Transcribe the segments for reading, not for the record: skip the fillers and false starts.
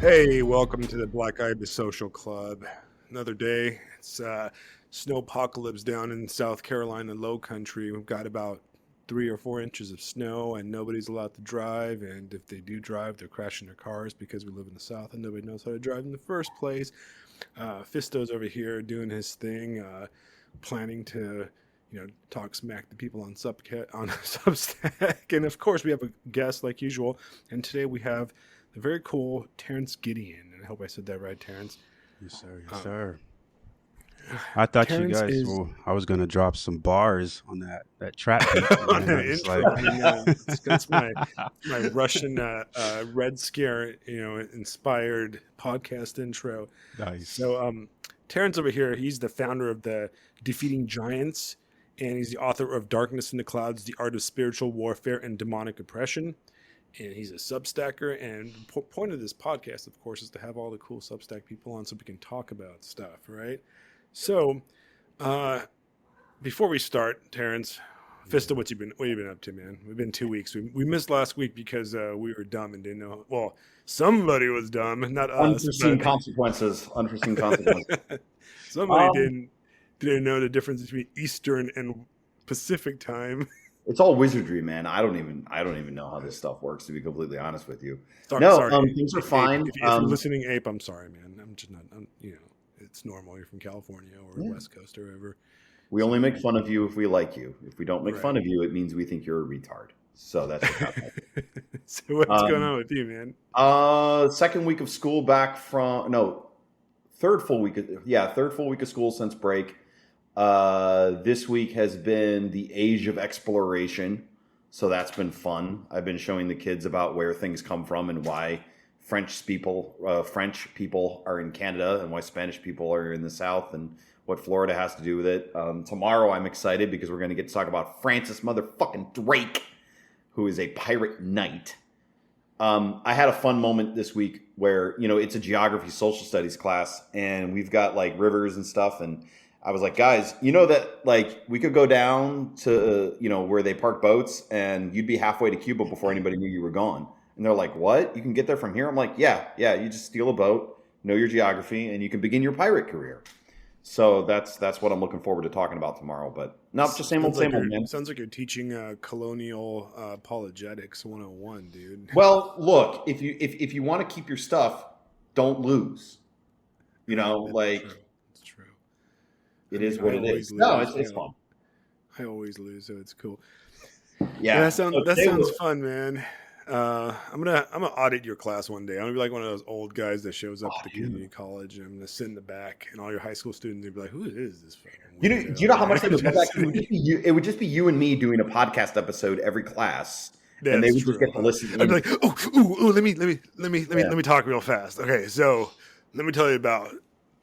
Hey, welcome to the Black Ibis Social Club. Another day. It's snow apocalypse down in South Carolina low country. We've got about 3 or 4 inches of snow and nobody's allowed to drive. And if they do drive, they're crashing their cars because we live in the South and nobody knows how to drive in the first place. Fisto's over here doing his thing, planning to, talk smack to people on on Substack. And of course, we have a guest like usual. And today we have the very cool Terrence Gideon. And I hope I said that right, Terrence. Yes, sir. Yes, sir. I thought Terrence you guys. is Well, I was gonna drop some bars on that trap beat, on man. the I was intro. like, That's my Russian Red Scare, inspired podcast intro. nice. So Terrence over here, he's the founder of the Defeating Giants, and he's the author of Darkness in the Clouds: The Art of Spiritual Warfare and Demonic Oppression. And he's a Substacker. And the point of this podcast, of course, is to have all the cool Substack people on so we can talk about stuff, right? So, before we start, Terrence, Fista, what you been up to, man? We've been 2 weeks. We missed last week because we were dumb and didn't know. Well, somebody was dumb, not us. Unforeseen consequences. Somebody didn't know the difference between Eastern and Pacific time. It's all wizardry, man. I don't even know how this stuff works, to be completely honest with you. Sorry, things are fine. If you're listening, Ape, I'm sorry, man. I'm just not. It's normal. You're from California or West Coast or wherever. We only make fun of you if we like you. If we don't make fun of you, it means we think you're a retard. So that's what happened. So what's going on with you, man? Second week of school back from third full week of school since break. This week has been the age of exploration, so that's been fun. I've been showing the kids about where things come from and why French people are in Canada and why Spanish people are in the South and what Florida has to do with it. Tomorrow I'm excited because we're going to get to talk about Francis motherfucking Drake, who is a pirate knight. I had a fun moment this week where, it's a geography social studies class and we've got like rivers and stuff, and I was like, guys, that we could go down to, where they park boats and you'd be halfway to Cuba before anybody knew you were gone. And they're like, what? You can get there from here? I'm like, yeah, you just steal a boat, know your geography, and you can begin your pirate career. So that's what I'm looking forward to talking about tomorrow. But no, just same old, man. Sounds like you're teaching colonial apologetics 101, dude. Well, look, if you want to keep your stuff, don't lose. It's true. It is what it is. No, it's fun. I always lose, so it's cool. Yeah, that sounds fun, man. I'm gonna audit your class one day. I'm gonna be like one of those old guys that shows up at the community college, and I'm gonna sit in the back, and all your high school students will be like, "Who is this?" Do you know how much they would back? It would just be you and me doing a podcast episode every class, and they would just get to listen. I'd be like, "Oh, let me talk real fast." Okay, so let me tell you about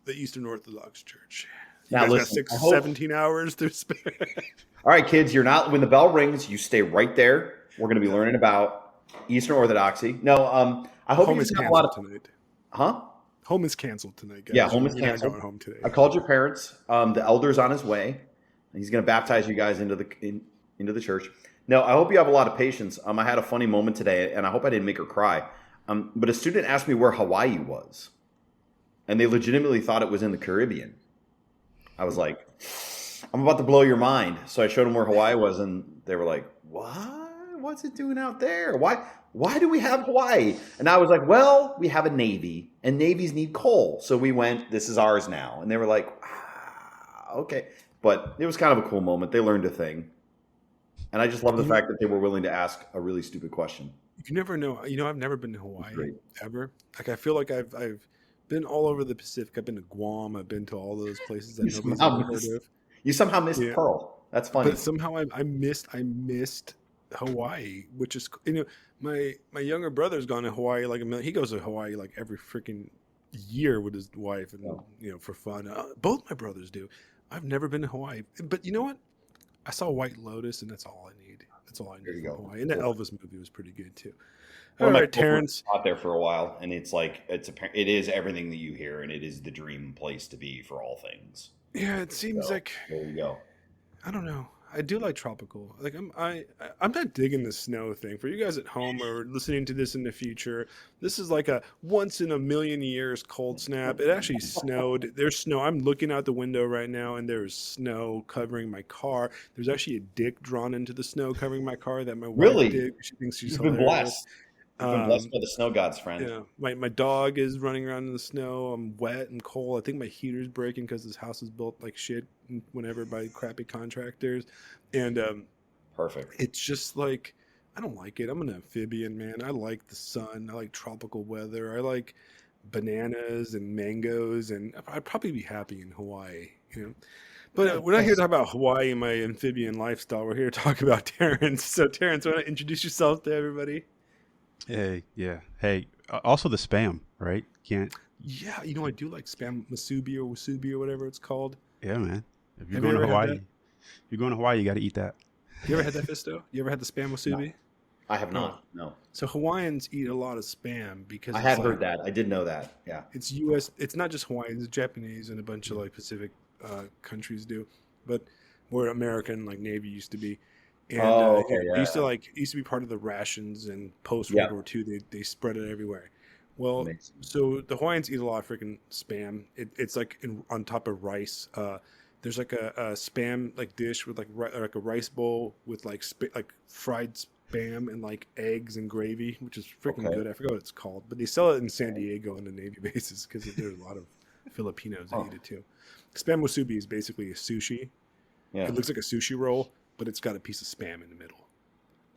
the Eastern Orthodox Church. You now guys listen, got 17 hours to spare. All right, kids, when the bell rings, you stay right there. We're going to be learning about Eastern Orthodoxy. No, I hope home you is have canceled tonight. Huh? Home is canceled tonight, guys. Yeah, home is canceled. Going home today. I called your parents. The elder's on his way. He's going to baptize you guys into the church. No, I hope you have a lot of patience. I had a funny moment today, and I hope I didn't make her cry. But a student asked me where Hawaii was, and they legitimately thought it was in the Caribbean. I was like, I'm about to blow your mind. So I showed them where Hawaii was, and they were like, what? What's it doing out there? Why do we have Hawaii? And I was like, well, we have a Navy, and navies need coal. So we went, this is ours now. And they were like, okay. But it was kind of a cool moment. They learned a thing. And I just love the fact that they were willing to ask a really stupid question. You never know. I've never been to Hawaii, ever. Like, I feel like I've been all over the Pacific. I've been to Guam. I've been to all those places that nobody's ever heard of. You somehow missed Pearl. That's funny. But somehow I missed Hawaii, which is, my younger brother's gone to Hawaii he goes to Hawaii like every freaking year with his wife and for fun. Both my brothers do. I've never been to Hawaii, but you know what? I saw White Lotus, and that's all I need. That's all I need. There you go. Hawaii. And the Elvis movie was pretty good too. All right, Terrence. Out there for a while, and it is everything that you hear, and it is the dream place to be for all things. Yeah, it seems like there you go. I don't know. I do like tropical. Like I'm not digging the snow thing. For you guys at home or listening to this in the future, this is like a once in a million years cold snap. It actually snowed. There's snow. I'm looking out the window right now, and there's snow covering my car. There's actually a dick drawn into the snow covering my car that my wife Really? did. She thinks she's You've been hilarious. blessed. You've been blessed Um, by the snow gods, friend. yeah, my dog is running around in the snow. I'm wet and cold. I think my heater's breaking because this house is built like shit whenever by crappy contractors. And Perfect. it's just like I don't like it. I'm an amphibian, man. I like the sun. I like tropical weather. I like bananas and mangoes, and I'd probably be happy in Hawaii, you know. But Yeah, we're not here to that's, talk about Hawaii and my amphibian lifestyle. We're here to talk about Terrence. So, Terrence, want to introduce yourself to everybody? Hey, yeah. Hey, also the spam, right? Can't. Yeah, you know I do like spam masubi or wasubi or whatever it's called. Yeah, man. If you're Have you going to ever had Hawaii, that? if you're going to Hawaii, you got to eat that. You ever had that, Fisto? You ever had the spam no, wasubi? I have Oh, not. No. so Hawaiians eat a lot of spam because I it's had like heard that. I did know that. Yeah. it's U.S. It's not just Hawaiians, it's Japanese and a bunch of like Pacific countries do, but where American like Navy used to be, and Oh, okay. it used to Yeah. be part of the rations. And post Yeah. World War II, they spread it everywhere. Well, Amazing. so the Hawaiians eat a lot of freaking spam. It's like on top of rice. There's like a spam like dish with like a rice bowl with like like fried spam and like eggs and gravy, which is freaking Okay. good. I forgot what it's called, but they sell it in San Diego on the Navy bases because there's a lot of Filipinos that Huh. eat it too. Spam wasubi is basically a sushi. Yeah. It looks like a sushi roll, but it's got a piece of spam in the middle.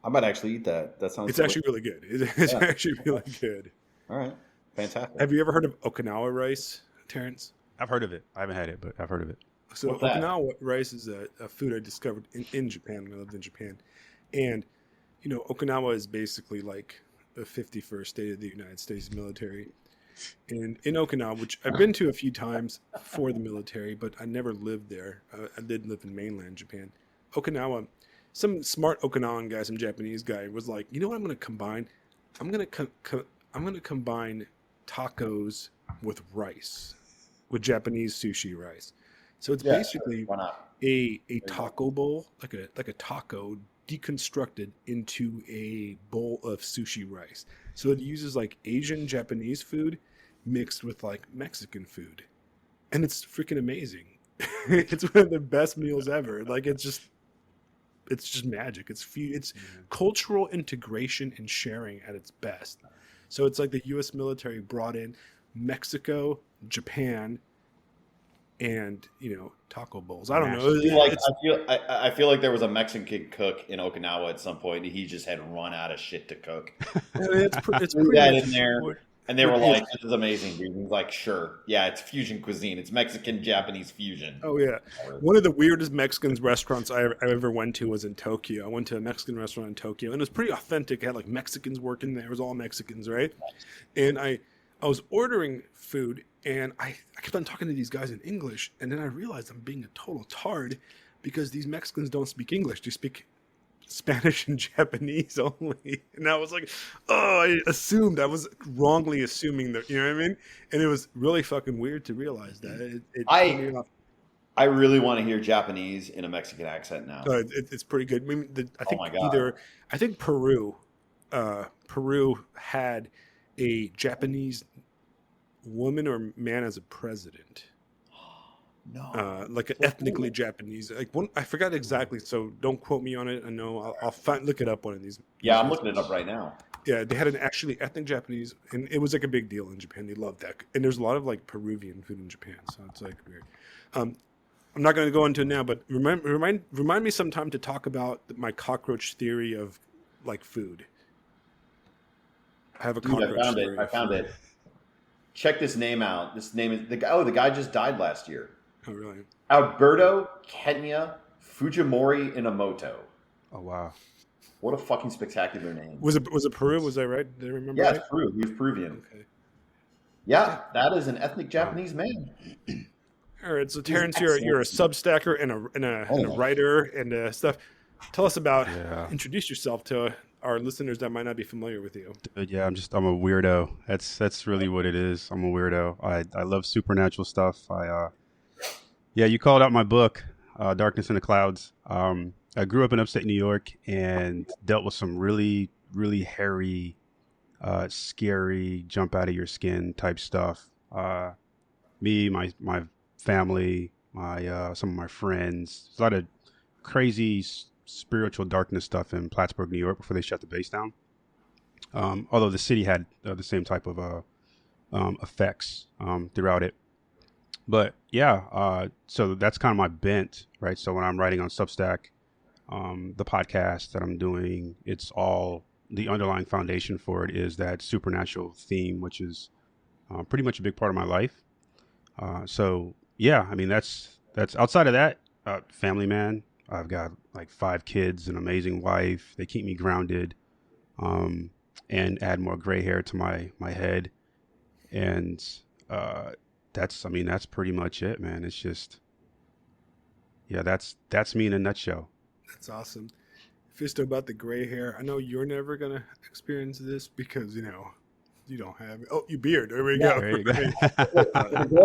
I might actually eat that. That sounds It's delicious. actually really good. It's Yeah. actually really good. All right. Fantastic. Have you ever heard of Okinawa rice, Terrence? I've heard of it. I haven't had it, but I've heard of it. So What's that? Okinawa rice is a food I discovered in Japan when I lived in Japan. And, you know, Okinawa is basically like the 51st state of the United States military. And in Okinawa, which I've been to a few times for the military, but I never lived there. I did live in mainland Japan. Okinawa, some smart Okinawan guy, some Japanese guy was like, you know what I'm going to combine? I'm going to I'm going to combine tacos with rice, with Japanese sushi rice. So it's Yeah. Sure. basically Why not? a There you go. taco bowl, like a taco deconstructed into a bowl of sushi rice. So it uses like Asian Japanese food mixed with like Mexican food. And it's freaking amazing. It's one of the best meals ever. Like it's just magic. It's cultural integration and sharing at its best. So it's like the US military brought in Mexico, Japan, and taco bowls. I don't know. Mashed I feel like there was a Mexican cook in Okinawa at some point. And he just had run out of shit to cook. It's Threw pretty that much in there. what- And they were what like, is- "This is amazing, dude." And he's like, "Sure, yeah, it's fusion cuisine. It's Mexican Japanese fusion." oh yeah. One of the weirdest Mexican restaurants I ever went to was in Tokyo. I went to a Mexican restaurant in Tokyo, and it was pretty authentic. It had like Mexicans working there. It was all Mexicans, right? And I was ordering food, and I kept on talking to these guys in English, and then I realized I'm being a total tard because these Mexicans don't speak English. They speak Spanish and Japanese only. And I was like, oh, I was wrongly assuming that, you know what I mean? And it was really fucking weird to realize that. It threw me off. I really want to hear Japanese in a Mexican accent now. It's pretty good. I mean, I think my God. I think Peru had a Japanese woman or man as a president. No. Like an ethnically Japanese, like one. I forgot exactly, so don't quote me on it. I know I'll look it up one of these. Yeah, I'm looking it up right now. Yeah, they had an actually ethnic Japanese, and it was like a big deal in Japan. They loved that, and there's a lot of like Peruvian food in Japan, so it's like weird. I'm not going to go into it now, but remind me sometime to talk about my cockroach theory of like food. I have a Dude, cockroach I found theory. it. I found it. Check this name out. This name is the guy. Oh, the guy just died last year. Oh, really? Alberto Kenya Fujimori Inamoto. Oh wow. What a fucking spectacular name. Was it Peru? Was I right? Did I remember Yeah, right? it's Peru. He's Peruvian. Okay. Yeah, that is an ethnic Japanese man. All right, so Terrence, you're a substacker and a writer and stuff. Tell us about. Yeah. Introduce yourself to our listeners that might not be familiar with you. Dude, yeah, I'm a weirdo. That's really what it is. I'm a weirdo. I love supernatural stuff. Yeah, you called out my book, Darkness in the Clouds. I grew up in upstate New York and dealt with some really, really hairy, scary, jump out of your skin type stuff. Me, my family, my some of my friends. There's a lot of crazy spiritual darkness stuff in Plattsburgh, New York, before they shut the base down. Although the city had the same type of effects throughout it. But yeah, so that's kind of my bent, right? So when I'm writing on Substack, the podcast that I'm doing, it's all the underlying foundation for it is that supernatural theme, which is pretty much a big part of my life. So yeah, I mean that's outside of that, family man. I've got like 5 kids, an amazing wife. They keep me grounded, um, and add more gray hair to my head. And uh, that's I mean that's pretty much it, man. It's just yeah, that's me in a nutshell. That's awesome. Fisto, about the gray hair, I know you're never gonna experience this because you don't have it. Oh, you beard. There we Yeah. go. There you go.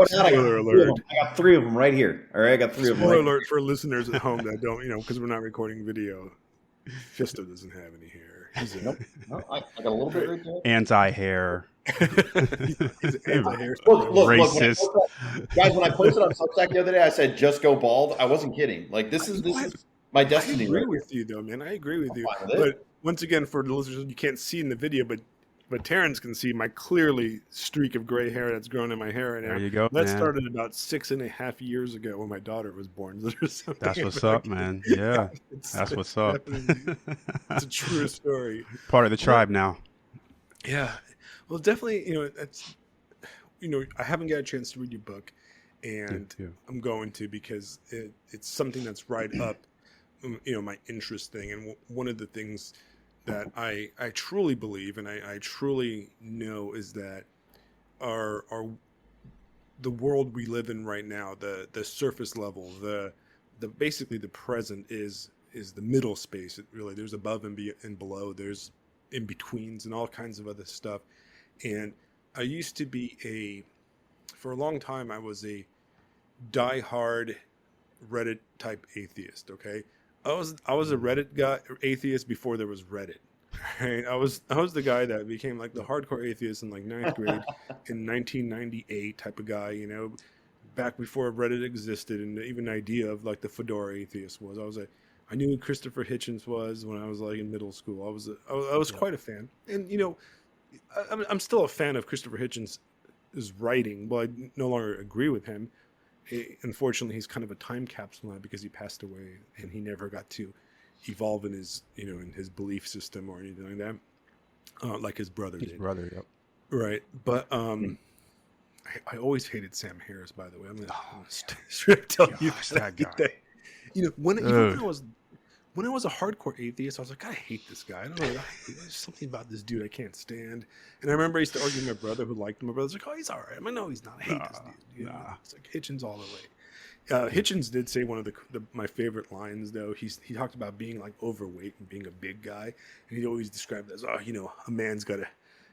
Spoiler alert. I got 3 of them right here. All right, I got 3 of them. Spoiler Right alert for listeners at home that don't, because we're not recording video. Fisto doesn't have any hair. He's a, Nope. No, I got a little bit right there. Anti-hair, he's an anti-hair. Look, racist. guys, when I posted on Substack the other day, I said just go bald. I wasn't kidding. Like this is my destiny. I agree right with you though, man. I agree with I'm you. fine with it. But once again, for the listeners, you can't see in the video, but Terrence can see my clearly streak of gray hair that's grown in my hair right now. There you go, That man. started about 6.5 years ago when my daughter was born. There's something That's what's about up, man. Yeah, it's that's what's up. It's a true story. Part of the tribe now. Yeah. Well, definitely, that's, I haven't got a chance to read your book, and Yeah. I'm going to because it's something that's right up, my interest thing. And one of the things that I truly believe and I truly know is that our the world we live in right now, the surface level, the basically the present is the middle space. It really, there's above and below, there's in betweens and all kinds of other stuff. And I used to be for a long time I was a diehard Reddit type atheist. Okay, I was a Reddit guy, atheist before there was Reddit. Right? I was the guy that became like the hardcore atheist in like 9th grade in 1998 type of guy. Back before Reddit existed and even the idea of like the fedora atheist was. I knew who Christopher Hitchens was when I was like in middle school. I was quite a fan, and I'm still a fan of Christopher Hitchens' writing. Well, I no longer agree with him. Unfortunately, he's kind of a time capsule now because he passed away and he never got to evolve in his in his belief system or anything like that, like his brother did. Yep. Right, but I always hated Sam Harris. By the way, I'm gonna straight tell you that guy. When I was a hardcore atheist, I was like, I hate this guy. I don't know. There's something about this dude I can't stand. And I remember I used to argue with my brother who liked him. My brother's like, oh, he's all right. I'm like, no, he's not. I hate this dude. It's like Hitchens all the way. Hitchens did say one of my favorite lines, though. He talked about being like overweight and being a big guy. And he always described it as, a man's got to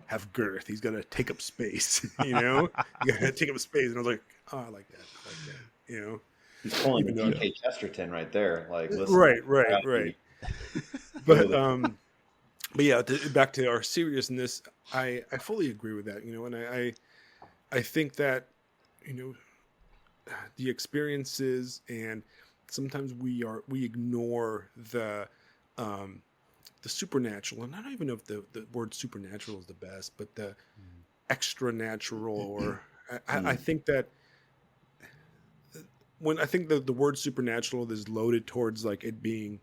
have girth. He's got to take up space, You got to take up space. And I was like, oh, I like that. He's pulling the DK Chesterton right there. Like, listen, right. But yeah, back to our seriousness. I fully agree with that. And I think that the experiences, and sometimes we ignore the supernatural, and I don't even know if the word supernatural is the best, but the extra natural, or I think that. When I think the word supernatural is loaded towards like it being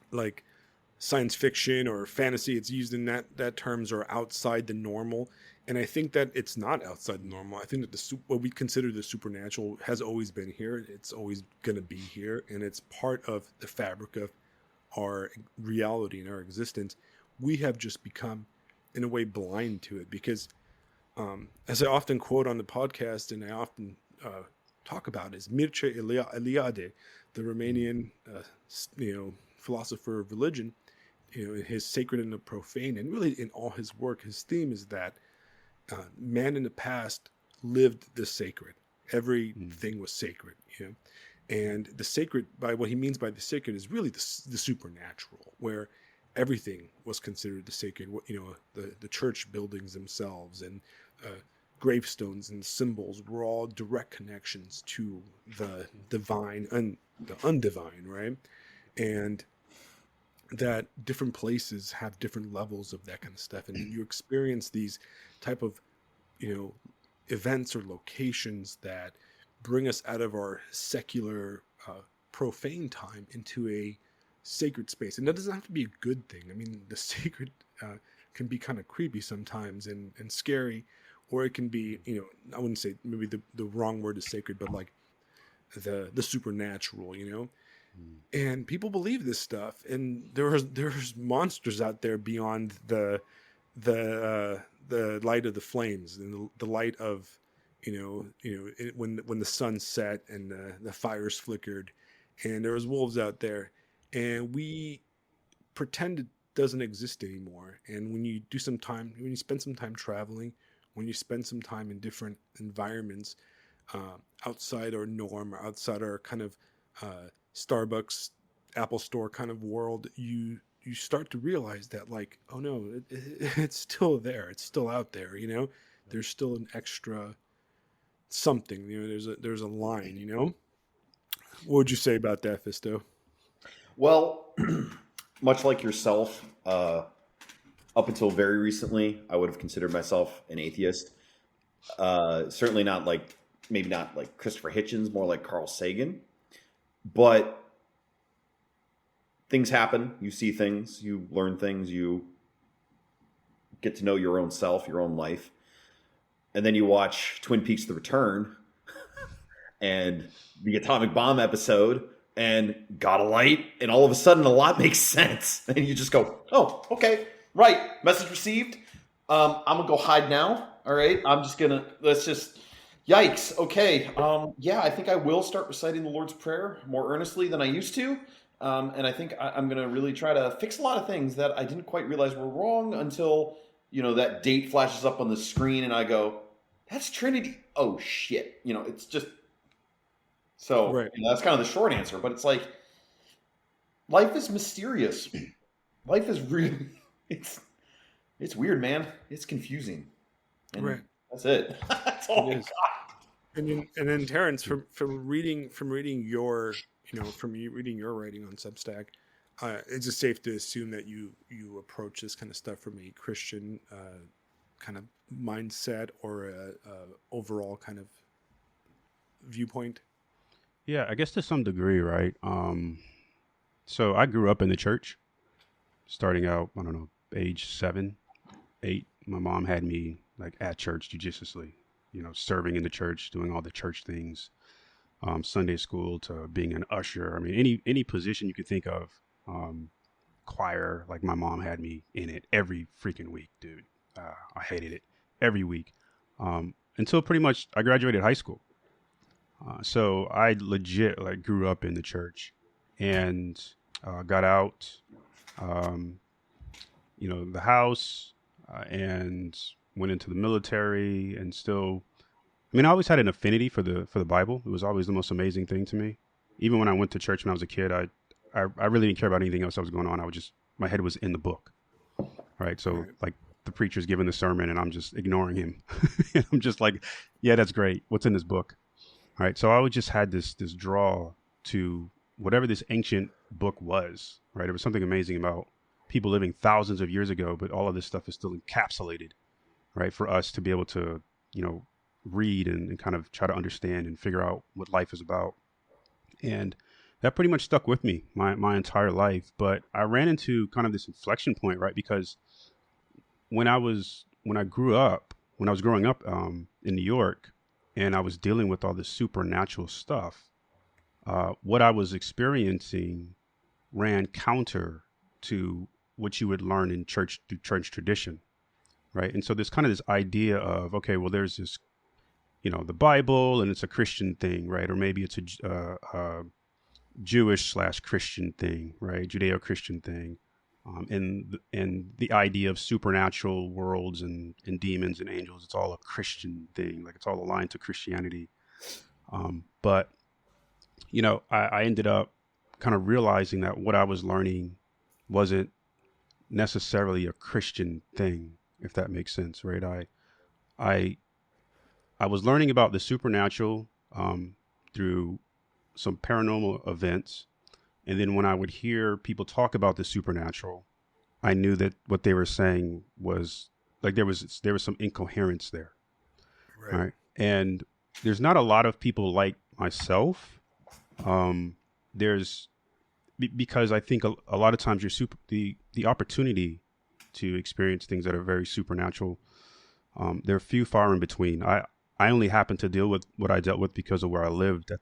like science fiction or fantasy, it's used in that terms, or outside the normal. And I think that it's not outside the normal. I think that what we consider the supernatural has always been here. It's always going to be here. And it's part of the fabric of our reality and our existence. We have just become, in a way, blind to it because, as I often quote on the podcast, and I often talk about, is Mircea Eliade, the Romanian, philosopher of religion. In his Sacred and the Profane, and really in all his work, his theme is that man in the past lived the sacred. Everything was sacred, And the sacred, by what he means by the sacred, is really the supernatural, where everything was considered the sacred. You know, the church buildings themselves and gravestones and symbols were all direct connections to the divine and the undivine, right? And that different places have different levels of that kind of stuff, and you experience these type of, you know, events or locations that bring us out of our secular, profane time into a sacred space. And that doesn't have to be a good thing. I mean, the sacred can be kind of creepy sometimes and scary, or it can be, you know, I wouldn't say maybe the wrong word is sacred, but like the supernatural, you know. And people believe this stuff, and there's monsters out there beyond the light of the flames and the light of, when the sun set and the fires flickered, and there was wolves out there, and we pretend it doesn't exist anymore. And when you spend some time traveling, when you spend some time in different environments, outside our norm or outside our kind of Starbucks, Apple Store kind of world, you start to realize that, like, oh no, it's still there, it's still out there. You know, there's still an extra something. You know, there's a line. You know, what would you say about that, Fisto? Well, much like yourself, up until very recently, I would have considered myself an atheist. Certainly not like, maybe not like Christopher Hitchens, more like Carl Sagan. But things happen. You see things, you learn things, you get to know your own self, your own life. And then you watch Twin Peaks: The Return and the atomic bomb episode and got a light, and all of a sudden a lot makes sense. And you just go, oh, okay, right. Message received. I'm going to go hide now. All right. Yikes. Okay. Yeah, I think I will start reciting the Lord's Prayer more earnestly than I used to. And I think I'm going to really try to fix a lot of things that I didn't quite realize were wrong until, that date flashes up on the screen and I go, that's Trinity. Oh, shit. It's just, so Right. That's kind of the short answer. But it's like, life is mysterious. Life is really, it's weird, man. It's confusing. And Right. that's it. That's all. It is. And then Terrence, from reading your reading your writing on Substack, is it safe to assume that you approach this kind of stuff from a Christian kind of mindset or a overall kind of viewpoint? Yeah, I guess to some degree, right? So I grew up in the church, starting out, I don't know, age 7, 8. My mom had me like at church judiciously, serving in the church, doing all the church things, Sunday school to being an usher. I mean, any position you could think of, choir, like my mom had me in it every freaking week, dude. I hated it every week, until pretty much I graduated high school. So I legit like grew up in the church and got out, the house, and went into the military, and still, I mean, I always had an affinity for the Bible. It was always the most amazing thing to me. Even when I went to church when I was a kid, I really didn't care about anything else that was going on. My head was in the book, right? So Right. like the preacher's giving the sermon and I'm just ignoring him. And I'm just like, yeah, that's great. What's in this book? All right. So I would just had this draw to whatever this ancient book was, right? It was something amazing about people living thousands of years ago, but all of this stuff is still encapsulated, right? For us to be able to, read and kind of try to understand and figure out what life is about. And that pretty much stuck with me my entire life. But I ran into kind of this inflection point, right? Because when I was growing up in New York, and I was dealing with all this supernatural stuff, what I was experiencing ran counter to what you would learn in church tradition, right? And so there's kind of this idea of, okay, well, there's this, the Bible, and it's a Christian thing, right? Or maybe it's a Jewish/Christian thing, right? Judeo-Christian thing. And the idea of supernatural worlds and demons and angels, it's all a Christian thing. Like, it's all aligned to Christianity. But I ended up kind of realizing that what I was learning wasn't necessarily a Christian thing, if that makes sense, right? I I was learning about the supernatural through some paranormal events, and then when I would hear people talk about the supernatural, I knew that what they were saying was like there was some incoherence there, Right. right? And there's not a lot of people like myself. Um, there's because I think a lot of times the opportunity to experience things that are very supernatural. They're few far in between. I only happen to deal with what I dealt with because of where I lived at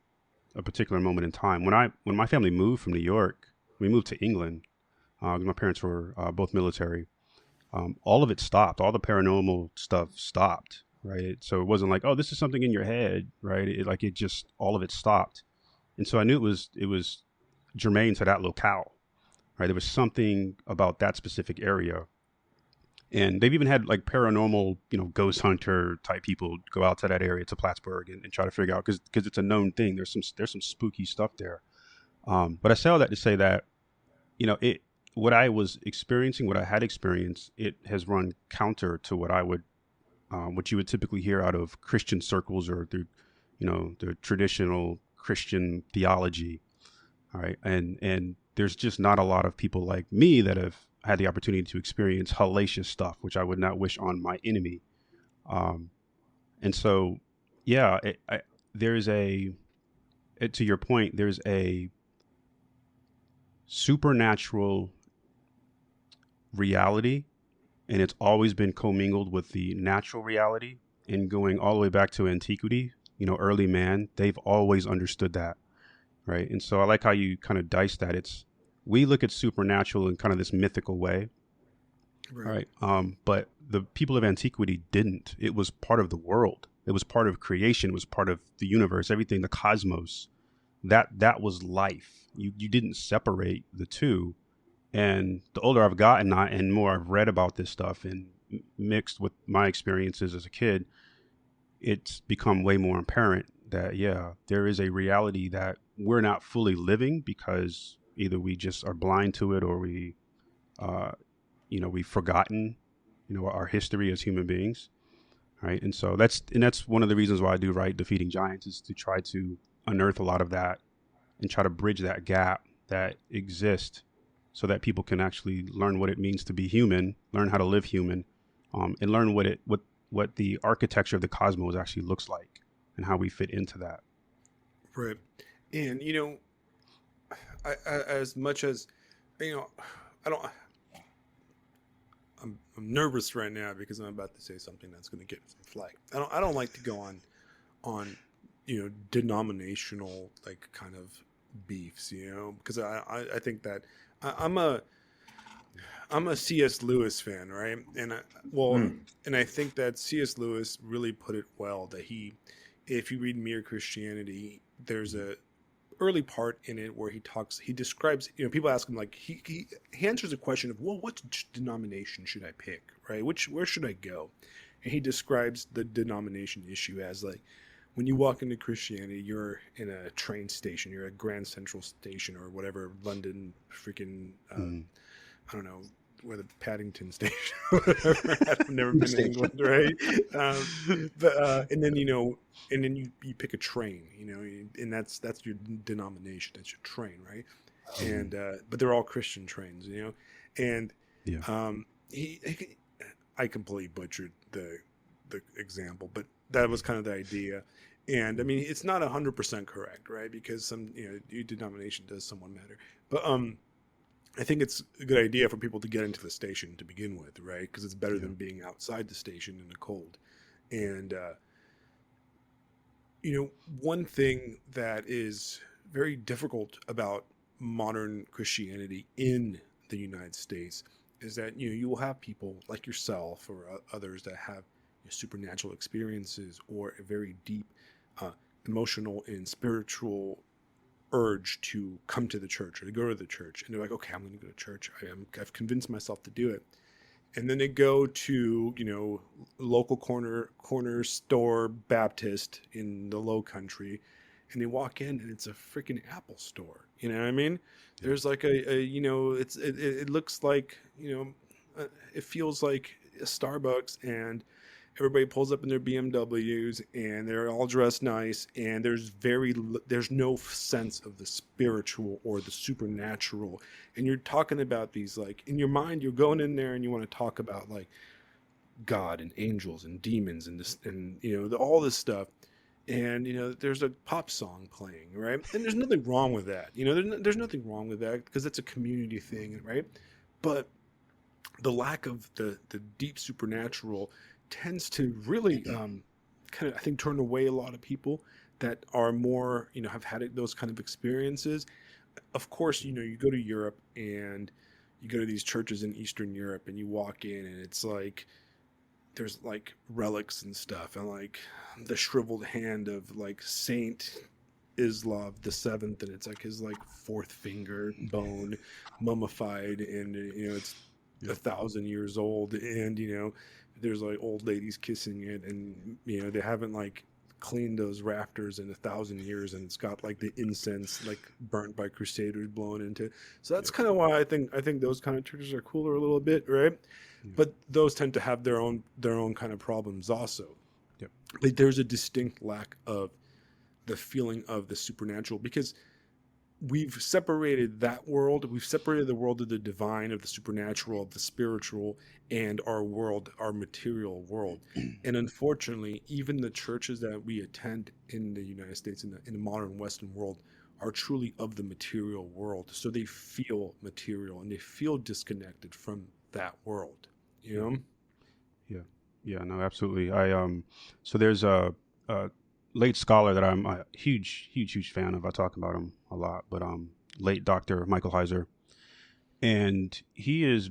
a particular moment in time. When my family moved from New York, we moved to England. My parents were both military. All of it stopped. All the paranormal stuff stopped. Right. So it wasn't like, oh, this is something in your head. Right. It just all of it stopped. And so I knew it was germane to that locale. Right. There was something about that specific area. And they've even had like paranormal, ghost hunter type people go out to that area to Plattsburgh and try to figure out because it's a known thing. There's some spooky stuff there. But I say all that to say that it what I was experiencing, what I had experienced, it has run counter to what you would typically hear out of Christian circles or through the traditional Christian theology. All right, and there's just not a lot of people like me that have had the opportunity to experience hellacious stuff, which I would not wish on my enemy. Um, and so, yeah, there's to your point, there's a supernatural reality, and it's always been commingled with the natural reality. And going all the way back to antiquity, early man, they've always understood that, right? And so I like how you kind of dice that. We look at supernatural in kind of this mythical way, Right. right? But the people of antiquity didn't. It was part of the world. It was part of creation. It was part of the universe. Everything, the cosmos. That was life. You didn't separate the two. And the older I've gotten, and more I've read about this stuff, and mixed with my experiences as a kid, it's become way more apparent that there is a reality that we're not fully living because either we just are blind to it or uh, we've forgotten, our history as human beings, right? And so that's one of the reasons why I do write Defeating Giants, is to try to unearth a lot of that and try to bridge that gap that exists, so that people can actually learn what it means to be human, learn how to live human, and learn what the architecture of the cosmos actually looks like and how we fit into that. Right. And as much as I don't. I'm nervous right now because I'm about to say something that's going to get some flack. I don't like to go on denominational like kind of beefs, because I think that I'm a C.S. Lewis fan, right? And and I think that C.S. Lewis really put it well, that if you read Mere Christianity, there's a early part in it where he describes, people ask him, like, he answers the question of, well, what denomination should I pick, right? Where should I go? And he describes the denomination issue as like, when you walk into Christianity, you're in a train station, you're at Grand Central Station or whatever, London freaking, I don't know, where the Paddington Station, whatever. I've never been to England, right? And then you pick a train, and that's your denomination, that's your train, right? And but they're all Christian trains, and Yeah. I completely butchered the example, but that was kind of the idea. And I mean, it's not 100% correct, right? Because some your denomination does somewhat matter, but I think it's a good idea for people to get into the station to begin with, right? Because it's better than being outside the station in the cold. And, one thing that is very difficult about modern Christianity in the United States is that, you will have people like yourself or others that have supernatural experiences or a very deep emotional and spiritual urge to come to the church or to go to the church, and they're like, okay, I'm going to go to church. I've convinced myself to do it, and then they go to local corner store Baptist in the Low Country, and they walk in and it's a freaking Apple store. You know what I mean? Yeah. There's like a it looks like, it feels like a Starbucks, and everybody pulls up in their BMWs and they're all dressed nice, and there's no sense of the spiritual or the supernatural. And you're talking about these, like, in your mind, you're going in there and you want to talk about like God and angels and demons and this and all this stuff. And there's a pop song playing, right? And there's nothing wrong with that. There's nothing wrong with that because it's a community thing, right? But the lack of the deep supernatural tends to really kind of, I think, turn away a lot of people that are more, have had those kind of experiences. Of course, you go to Europe and you go to these churches in Eastern Europe and you walk in and it's like there's like relics and stuff, and like the shriveled hand of like Saint Islav the Seventh, and it's like his like fourth finger bone mummified, and it's 1,000 years old, and there's like old ladies kissing it, and they haven't like cleaned those rafters in 1,000 years, and it's got like the incense like burnt by crusaders blowing into it. So that's kind of why I think those kind of churches are cooler a little bit, right? But those tend to have their own kind of problems also. Yep. Like there's a distinct lack of the feeling of the supernatural because we've separated that world. We've separated the world of the divine, of the supernatural, of the spiritual, and our world, our material world. And unfortunately, even the churches that we attend in the United States, in the modern Western world, are truly of the material world. So they feel material and they feel disconnected from that world, Yeah. Yeah, no, absolutely. So there's a late scholar that I'm a huge fan of. I talk about him a lot, but late Dr. Michael Heiser, and he's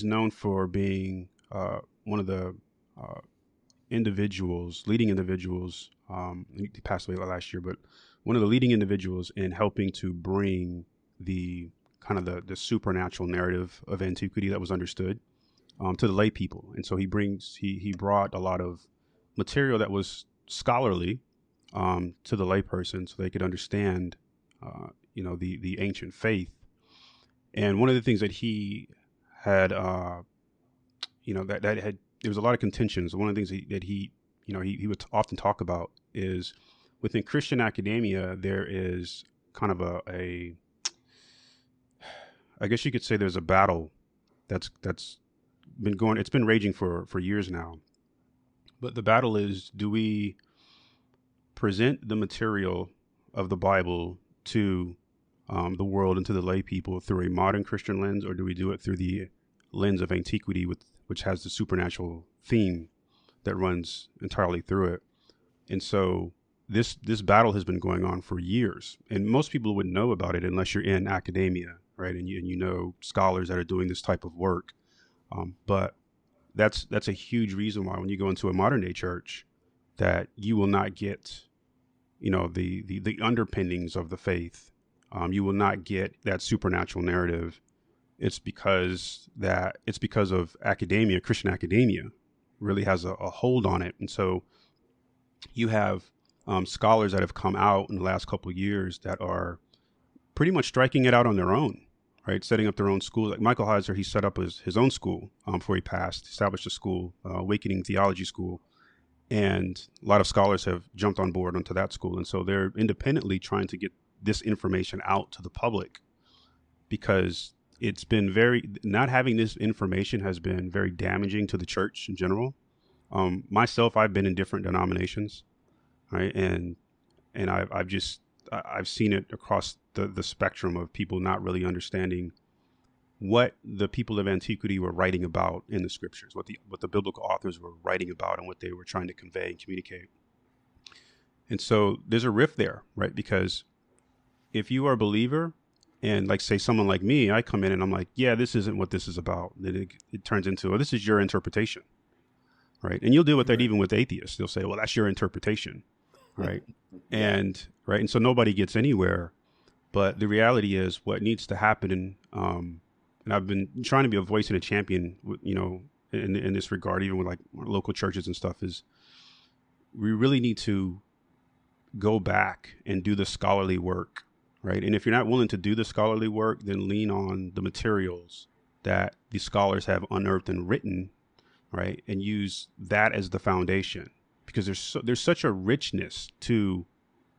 known for being one of the leading individuals. He passed away last year, but one of the leading individuals in helping to bring the kind of the supernatural narrative of antiquity that was understood to the lay people. And so he brought a lot of material that was scholarly to the lay person so they could understand the ancient faith. And one of the things that he had that had, there was a lot of contentions. One of the things that he would often talk about is within Christian academia there is kind of a I guess you could say there's a battle that's been going. It's been raging for years now. But the battle is: do we present the material of the Bible to the world and to the lay people through a modern Christian lens, or do we do it through the lens of antiquity, which has the supernatural theme that runs entirely through it? And so this battle has been going on for years, and most people wouldn't know about it unless you're in academia, right? And you know scholars that are doing this type of work. But that's a huge reason why when you go into a modern day church, that you will not get, the underpinnings of the faith. You will not get that supernatural narrative. It's because of academia. Christian academia really has a hold on it, and so you have scholars that have come out in the last couple of years that are pretty much striking it out on their own, right? Setting up their own school. Like Michael Heiser, he set up his own school before he passed, established a school, Awakening Theology School. And a lot of scholars have jumped on board onto that school. And so they're independently trying to get this information out to the public, because it's been not having this information has been very damaging to the church in general. Myself, I've been in different denominations, right? And I've seen it across the spectrum of people not really understanding what the people of antiquity were writing about in the scriptures, what the biblical authors were writing about, and what they were trying to convey and communicate. And so there's a rift there, right? Because if you are a believer, and like say someone like me, I come in and I'm like, yeah, this isn't what this is about. Then it turns into, oh, this is your interpretation, right? And you'll deal with that even with atheists. They'll say, well, that's your interpretation, right? And so nobody gets anywhere. But the reality is, what needs to happen, and I've been trying to be a voice and a champion, in this regard, even with like local churches and stuff, is we really need to go back and do the scholarly work, right? And if you're not willing to do the scholarly work, then lean on the materials that the scholars have unearthed and written, right? And use that as the foundation, because there's such a richness to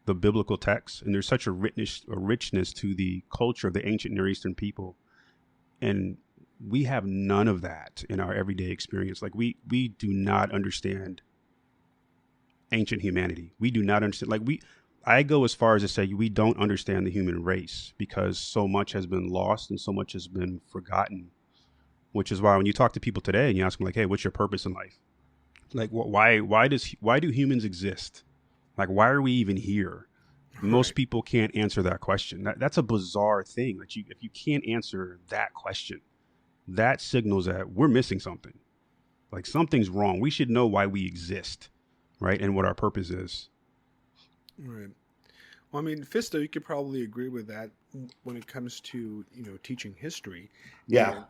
the biblical text, and there's such a richness to the culture of the ancient Near Eastern people, and we have none of that in our everyday experience. Like we do not understand ancient humanity. We do not understand. I go as far as to say we don't understand the human race, because so much has been lost and so much has been forgotten. Which is why when you talk to people today and you ask them like, "Hey, what's your purpose in life?" Like, why do humans exist? Like, why are we even here? Most Right. people can't answer that question. That's a bizarre thing that if you can't answer that question, that signals that we're missing something. Like something's wrong. We should know why we exist, right? And what our purpose is. Right. Well, I mean, Fisto, you could probably agree with that when it comes to, teaching history. Yeah, And,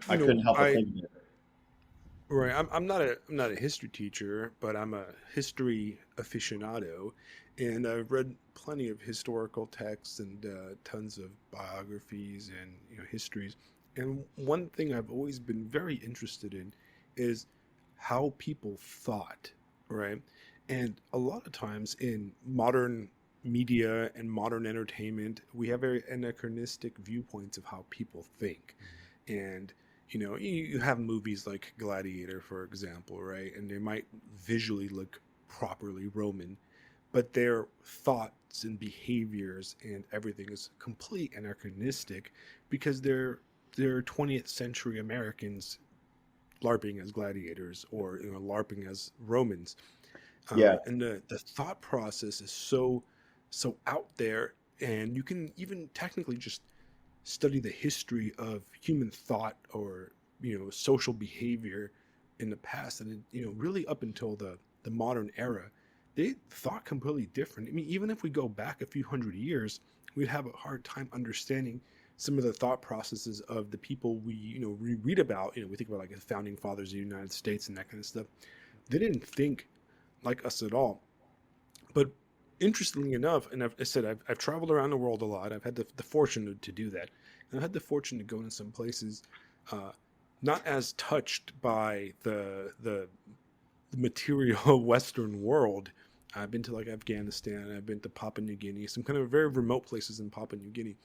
I couldn't help but I think of it. right, I'm not a history teacher, but I'm a history aficionado, and I've read plenty of historical texts and tons of biographies and histories. And one thing I've always been very interested in is how people thought, right? And a lot of times in modern media and modern entertainment, we have very anachronistic viewpoints of how people think. And you have movies like Gladiator, for example, right? And they might visually look properly Roman, but their thoughts and behaviors and everything is complete anachronistic because they're 20th century Americans LARPing as gladiators or LARPing as Romans. Yeah, And the thought process is so out there, and you can even technically just study the history of human thought or social behavior in the past, and really up until the modern era, they thought completely different. I mean, even if we go back a few hundred years, we'd have a hard time understanding some of the thought processes of the people we read about. We think about like the founding fathers of the United States and that kind of stuff. They didn't think like us at all. But interestingly enough, and I said I've traveled around the world a lot. I've had the fortune to do that. And I've had the fortune to go into some places uh, not as touched by the material Western world. I've been to like Afghanistan. I've been to Papua New Guinea, some kind of very remote places in Papua New Guinea.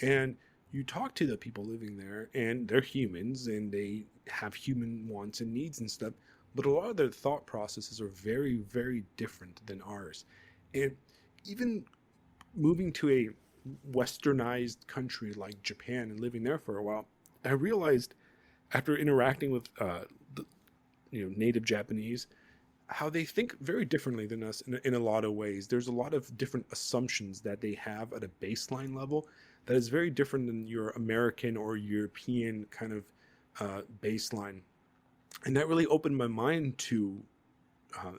And you talk to the people living there, and they're humans, and they have human wants and needs and stuff. But a lot of their thought processes are very, very different than ours. And even moving to a westernized country like Japan and living there for a while, I realized after interacting with the, native Japanese, how they think very differently than us in a lot of ways. There's a lot of different assumptions that they have at a baseline level that is very different than your American or European kind of baseline. And that really opened my mind to uh,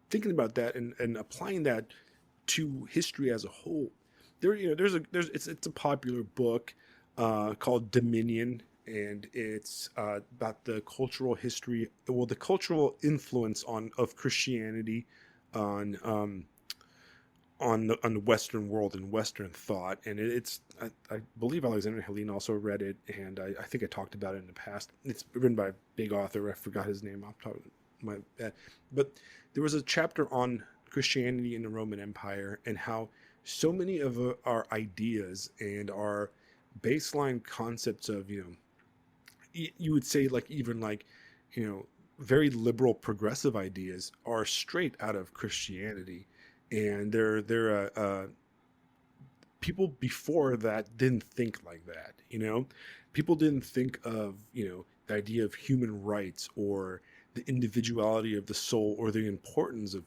thinking about that and applying that to history as a whole. It's a popular book called Dominion, and it's about the cultural history, well, the cultural influence of Christianity on the Western world and Western thought. And I believe Alexander Helene also read it, and I think I talked about it in the past. It's written by a big author. I forgot his name off the top of my head, but there was a chapter on Christianity in the Roman Empire and how so many of our ideas and our baseline concepts of you would say like even like very liberal progressive ideas are straight out of Christianity, and they're people before that didn't think like that. People didn't think of the idea of human rights or the individuality of the soul or the importance of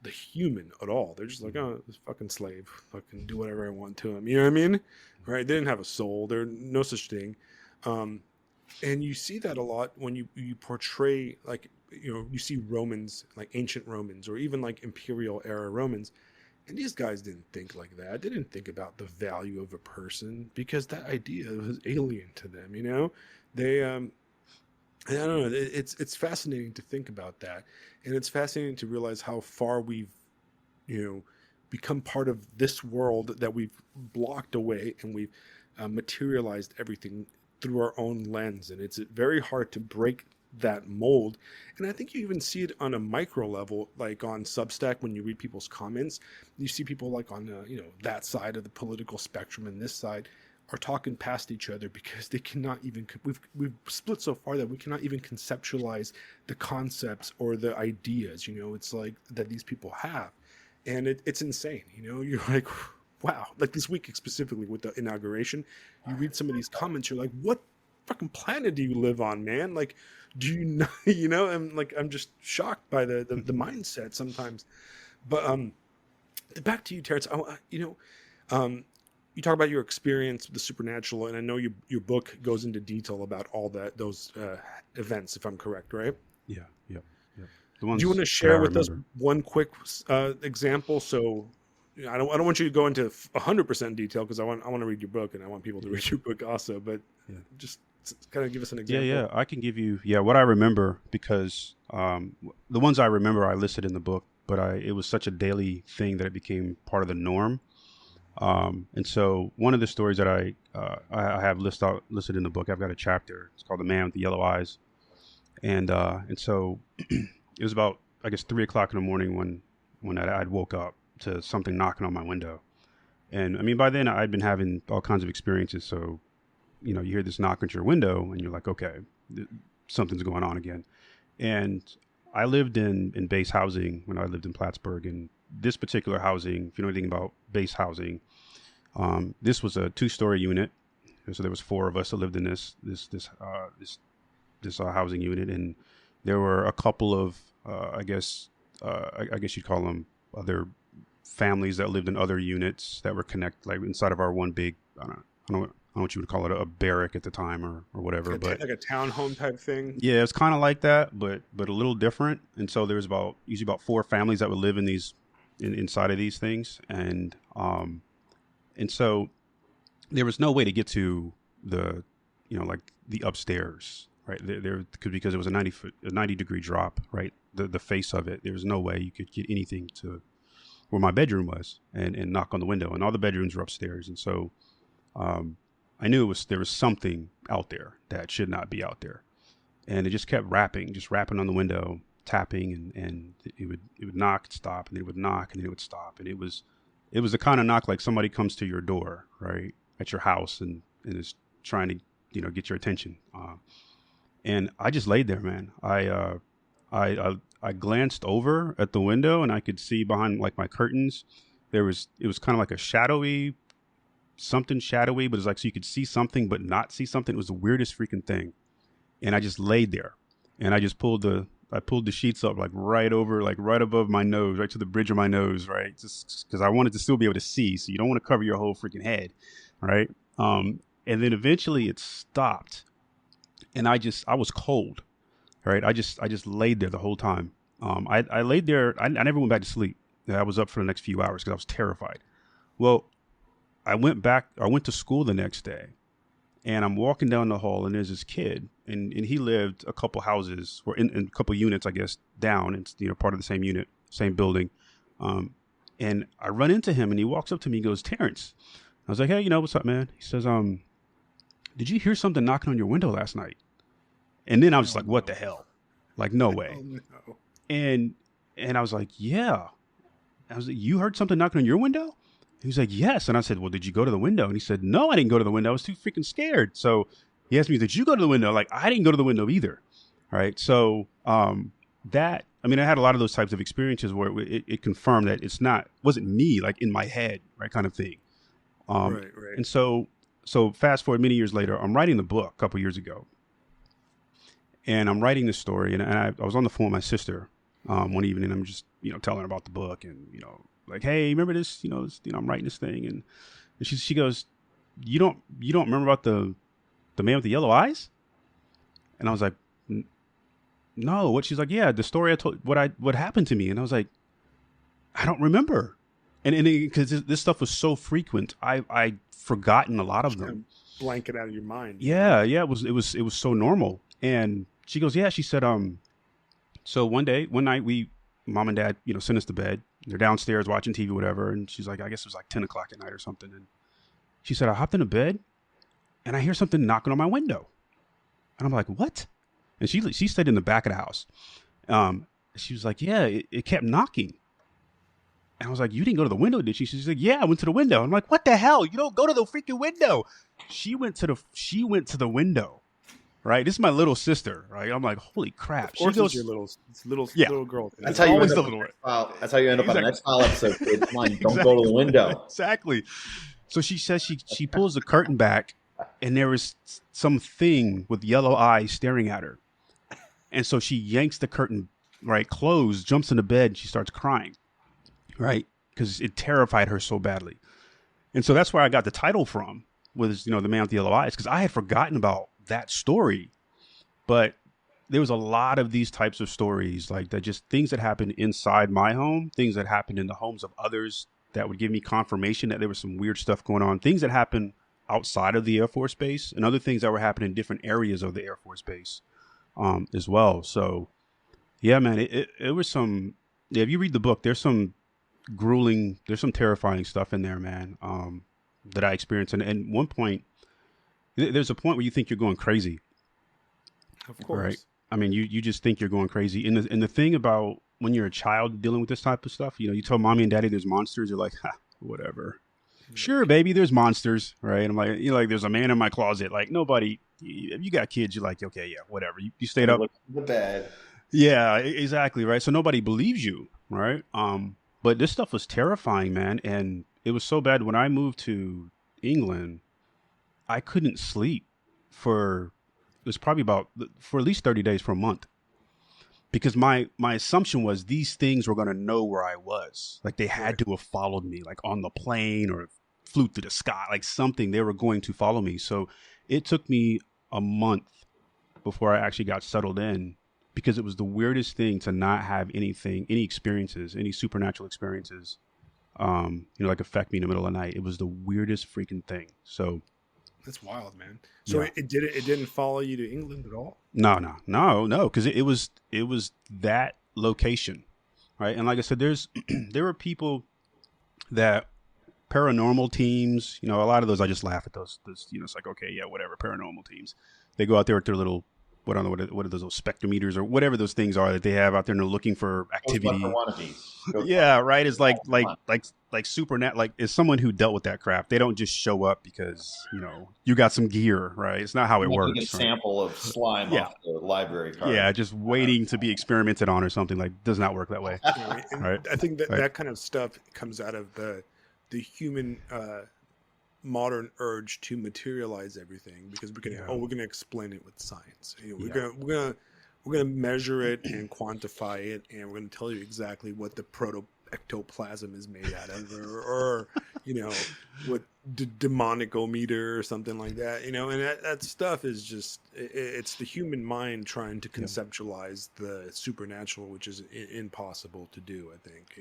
the human at all. They're just like, oh, this fucking slave, fucking do whatever I want to him. You know what I mean? Right? They didn't have a soul. There no such thing. Um, and you see that a lot when you portray like you see Romans, like ancient Romans or even like imperial era Romans, and these guys didn't think like that. They didn't think about the value of a person because that idea was alien to them. They I don't know. It's fascinating to think about that, and it's fascinating to realize how far we've become part of this world that we've blocked away, and we've materialized everything through our own lens. And it's very hard to break that mold. And I think you even see it on a micro level, like on Substack, when you read people's comments, you see people like on that side of the political spectrum and this side are talking past each other because they cannot even, we've split so far that we cannot even conceptualize the concepts or the ideas, it's like that these people have. And it's insane. You're like, wow. Like this week specifically with the inauguration, you read some of these comments, you're like, what fucking planet do you live on, man? Like, do you know, I'm like, I'm just shocked by the mindset sometimes. But back to you, Terrence. You talk about your experience with the supernatural, and I know your book goes into detail about all those events, if I'm correct, right? Yeah. Do you want to share with us one quick example? So I don't want you to go into 100% detail because I want to read your book and I want people to read your book also. But just kind of give us an example. Yeah, I can give you what I remember, because the ones I remember I listed in the book, but it was such a daily thing that it became part of the norm. And so one of the stories that I have listed in the book, I've got a chapter. It's called "The Man with the Yellow Eyes," and so it was about, I guess, 3:00 in the morning when I'd woke up to something knocking on my window. And I mean, by then I'd been having all kinds of experiences. So, you hear this knock at your window and you're like, okay, something's going on again. And I lived in base housing when I lived in Plattsburgh. And this particular housing, if you know anything about base housing, this was a 2-story unit. And so there was 4 of us that lived in this housing unit. And there were a couple of, I guess you'd call them other families that lived in other units that were connected, like inside of our one big, I don't know what you would call it, a barrack at the time or whatever. Like a townhome type thing. Yeah, it's kind of like that, but a little different. And so there's usually about 4 families that would live in inside of these things. And so there was no way to get to the, like the upstairs, right? Because it was a 90-degree drop, right? The face of it, there was no way you could get anything to where my bedroom was and knock on the window, and all the bedrooms were upstairs. And so I knew there was something out there that should not be out there. And it just kept rapping on the window, tapping, and it would knock, stop, and it would knock, and it would stop. And it was the kind of knock like somebody comes to your door, right, at your house and is trying to, get your attention. And I just laid there, man. I glanced over at the window and I could see behind like my curtains, it was kind of like a something shadowy, but it's like, so you could see something, but not see something. It was the weirdest freaking thing. And I just laid there and I just pulled the sheets up like right above my nose, right to the bridge of my nose, right? Just because I wanted to still be able to see. So you don't want to cover your whole freaking head. Right. And then eventually it stopped and I was cold. Right. I just laid there the whole time. I laid there. I never went back to sleep. I was up for the next few hours because I was terrified. Well, I went to school the next day and I'm walking down the hall and there's this kid and he lived a couple houses or in a couple units, I guess, down. It's, part of the same unit, same building. And I run into him and he walks up to me and goes, "Terrence." I was like, "Hey, what's up, man?" He says, "Did you hear something knocking on your window last night?" And then I was just like, what the hell? Like, no way. Oh, no. And I was like, yeah. I was like, "You heard something knocking on your window?" He was like, "Yes." And I said, "Well, did you go to the window?" And he said, "No, I didn't go to the window. I was too freaking scared." So he asked me, "Did you go to the window?" Like, I didn't go to the window either. All right. So I had a lot of those types of experiences where it confirmed that wasn't me, like in my head, right, kind of thing. Right. And so fast forward many years later, I'm writing the book a couple years ago. And I'm writing this story, and I was on the phone with my sister one evening, and I'm just, telling her about the book, and, like, "Hey, remember this? I'm writing this thing." And she goes, you don't remember about the man with the yellow eyes?" And I was like, "No." What? She's like, "Yeah, the story I told, what happened to me." And I was like, "I don't remember." And because this stuff was so frequent, I'd forgotten a lot of them. Blank it out of your mind. Yeah. It was so normal. And she goes, "Yeah." She said, so one night Mom and Dad, sent us to bed, they're downstairs watching TV, whatever. And she's like, I guess it was like 10 o'clock at night or something. And she said, I hopped into bed and I hear something knocking on my window. And I'm like, what? And she stayed in the back of the house. She was like, yeah, it kept knocking. And I was like, you didn't go to the window, did she? She's like, yeah, I went to the window. I'm like, what the hell? You don't go to the freaking window. She went to the window. Right, this is my little sister. Right, I'm like, holy crap. Of course, she goes, it's your little girl. That's how you always end up the little. That's how you end up on the next file episode. Kids, come on, don't go to the window. Exactly. So she says she pulls the curtain back, and there is something with yellow eyes staring at her, and so she yanks the curtain closed, jumps into bed, and she starts crying, right, because it terrified her so badly, and so that's where I got the title from, was the man with the yellow eyes, because I had forgotten about that story, but there was a lot of these types of stories like that, just things that happened inside my home, things that happened in the homes of others that would give me confirmation that there was some weird stuff going on, things that happened outside of the Air Force Base, and other things that were happening in different areas of the Air Force Base as well. So yeah, man, it was some, if you read the book, there's some terrifying stuff in there, man, that I experienced. And one point, there's a point where you think you're going crazy. Of course. Right. I mean, you just think you're going crazy. And the thing about when you're a child dealing with this type of stuff, you tell mommy and daddy there's monsters. You're like, whatever. Sure, baby, there's monsters. Right. And I'm like, like, there's a man in my closet. Like, nobody, if you got kids, you're like, okay, yeah, whatever. You stayed up. Look at the bed. Yeah, exactly. Right. So nobody believes you. Right. But this stuff was terrifying, man. And it was so bad when I moved to England, I couldn't sleep for at least 30 days, for a month, because my assumption was these things were going to know where I was. Like, they had to have followed me, like on the plane, or flew through the sky, like something. They were going to follow me. So it took me a month before I actually got settled in, because it was the weirdest thing to not have any experiences, any supernatural experiences, like affect me in the middle of the night. It was the weirdest freaking thing. So that's wild, man. So yeah. it didn't follow you to England at all? No, because it was that location, right? And like I said, there were people that paranormal teams, a lot of those, I just laugh at those. It's like, okay, yeah, whatever, paranormal teams. They go out there with their little, what are those spectrometers or whatever those things are that they have out there, and they're looking for activity. Yeah, right. It's like like is someone who dealt with that crap. They don't just show up because you got some gear, right? It's not how it works. A sample of slime off the library card. Yeah, just waiting to be experimented on or something. Like, does not work that way. Right? I think that kind of stuff comes out of the human modern urge to materialize everything, because we're gonna explain it with science. We're gonna measure it and quantify it, and we're gonna tell you exactly what the ectoplasm is made out of, or what demonicometer or something like that, and that stuff is just, it's the human mind trying to conceptualize the supernatural, which is impossible to do, I think.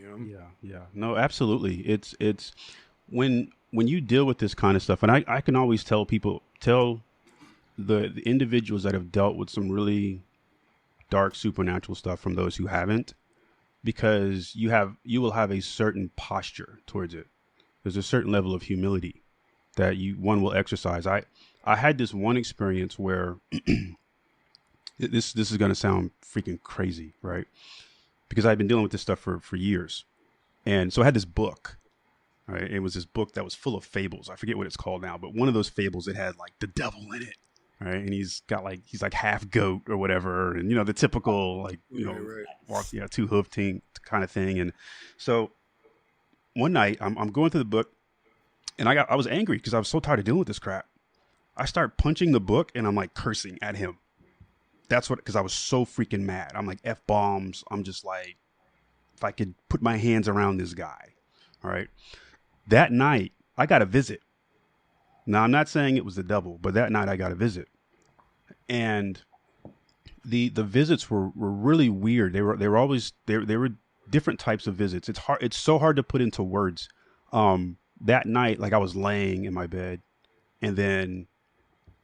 Yeah, no, absolutely. It's when you deal with this kind of stuff, and I can always tell the individuals that have dealt with some really dark supernatural stuff from those who haven't, because you will have a certain posture towards it. There's a certain level of humility that one will exercise. I had this one experience where this is going to sound freaking crazy, right? Because I've been dealing with this stuff for years. And so I had this book, right? It was this book that was full of fables. I forget what it's called now, but one of those fables that had like the devil in it. Right. And he's like half goat or whatever. And, the typical, like, walk, two hoof thing kind of thing. And so one night I'm going through the book, and I was angry because I was so tired of dealing with this crap. I start punching the book, and I'm like cursing at him. Because I was so freaking mad. I'm like F-bombs. I'm just like, if I could put my hands around this guy. All right. That night I got a visit. Now, I'm not saying it was the devil, but that night I got a visit, and the visits were really weird. They were always they were different types of visits. It's so hard to put into words. That night, like, I was laying in my bed, and then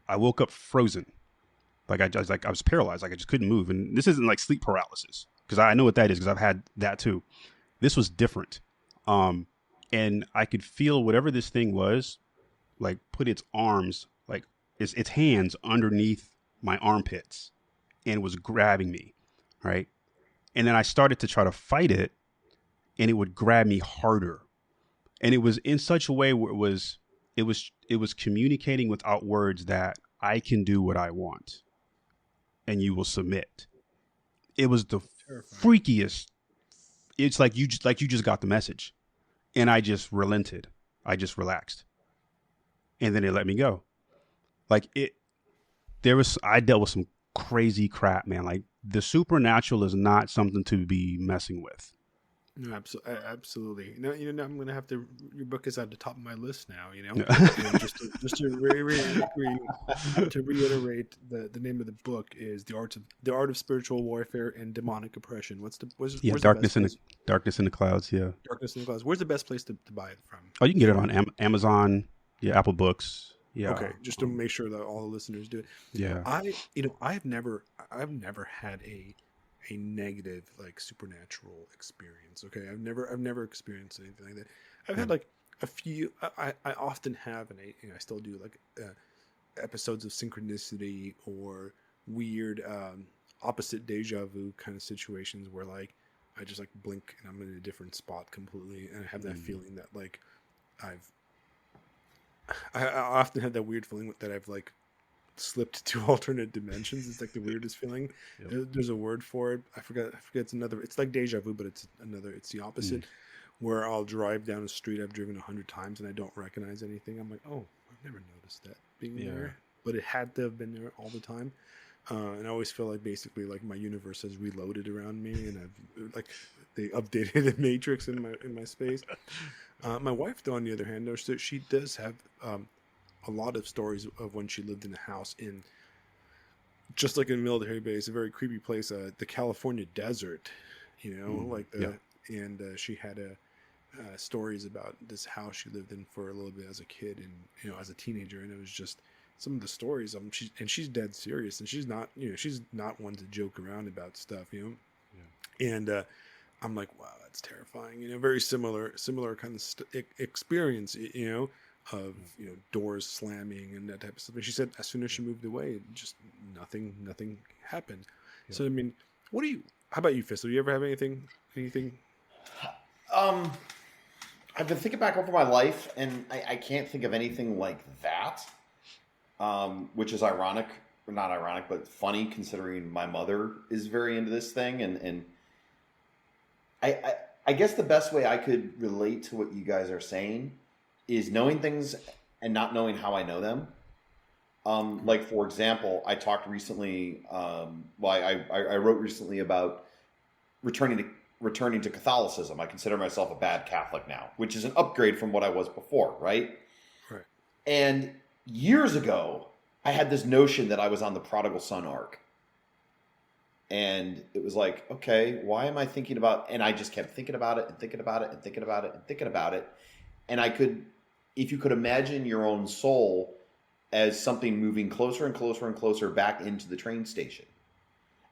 I woke up frozen. Like, I was paralyzed. Like, I just couldn't move. And this isn't like sleep paralysis, because I know what that is, because I've had that too. this was different. And I could feel whatever this thing was, like put its arms, like its hands underneath my armpits and was grabbing me, right? And then I started to try to fight it, and it would grab me harder. And it was in such a way where it was communicating without words that I can do what I want and you will submit. It was the Terrifying. freakiest. It's like you just got the message. And I just relented. I just relaxed. And then it let me go. Like I dealt with some crazy crap, man. Like the supernatural is not something to be messing with. No, absolutely. No, I'm gonna have to. Your book is at the top of my list now. And just to reiterate, the name of the book is the art of spiritual warfare and demonic oppression. Where's Darkness in the clouds. Yeah, Darkness in the Clouds. Where's the best place to buy it from? Oh, you can get it on Amazon. Yeah, Apple Books. Yeah. Okay, just to make sure that all the listeners do it. Yeah. I've never had a negative like supernatural experience. Okay, I've never experienced anything like that. I've had like a few. I often have, and I still do, like episodes of synchronicity or weird opposite deja vu kind of situations where like I just like blink and I'm in a different spot completely, and I have that feeling that like I often have that weird feeling that I've like slipped to alternate dimensions. It's like the weirdest feeling. Yep. There's a word for it. I forget. It's another. It's like deja vu, but it's the opposite. Where I'll drive down a street I've driven 100 times and I don't recognize anything. I'm like, oh, I've never noticed that being there, but it had to have been there all the time. And I always feel like basically like my universe has reloaded around me, and I've like they updated the matrix in my space. My wife, though, on the other hand, she does have a lot of stories of when she lived in a house in, just like in a military base, a very creepy place, the California desert, and she had stories about this house she lived in for a little bit as a kid and as a teenager, and it was just some of the stories. She's dead serious, and she's not one to joke around about stuff, and I'm like, wow, that's terrifying. Very similar kind of experience, of doors slamming and that type of stuff. And she said as soon as she moved away, just nothing happened. Yeah. So I mean, how about you, Fisto? Do you ever have anything? I've been thinking back over my life, and I can't think of anything like that, which is ironic, or not ironic, but funny considering my mother is very into this thing, and I guess the best way I could relate to what you guys are saying is knowing things and not knowing how I know them. Like, for example, I talked recently, I wrote recently about returning to Catholicism. I consider myself a bad Catholic now, which is an upgrade from what I was before, right? Right. And years ago, I had this notion that I was on the prodigal son arc. And it was like, okay, why am I thinking about, and I just kept thinking about it and thinking about it and thinking about it and thinking about it. And if you could imagine your own soul as something moving closer and closer and closer back into the train station.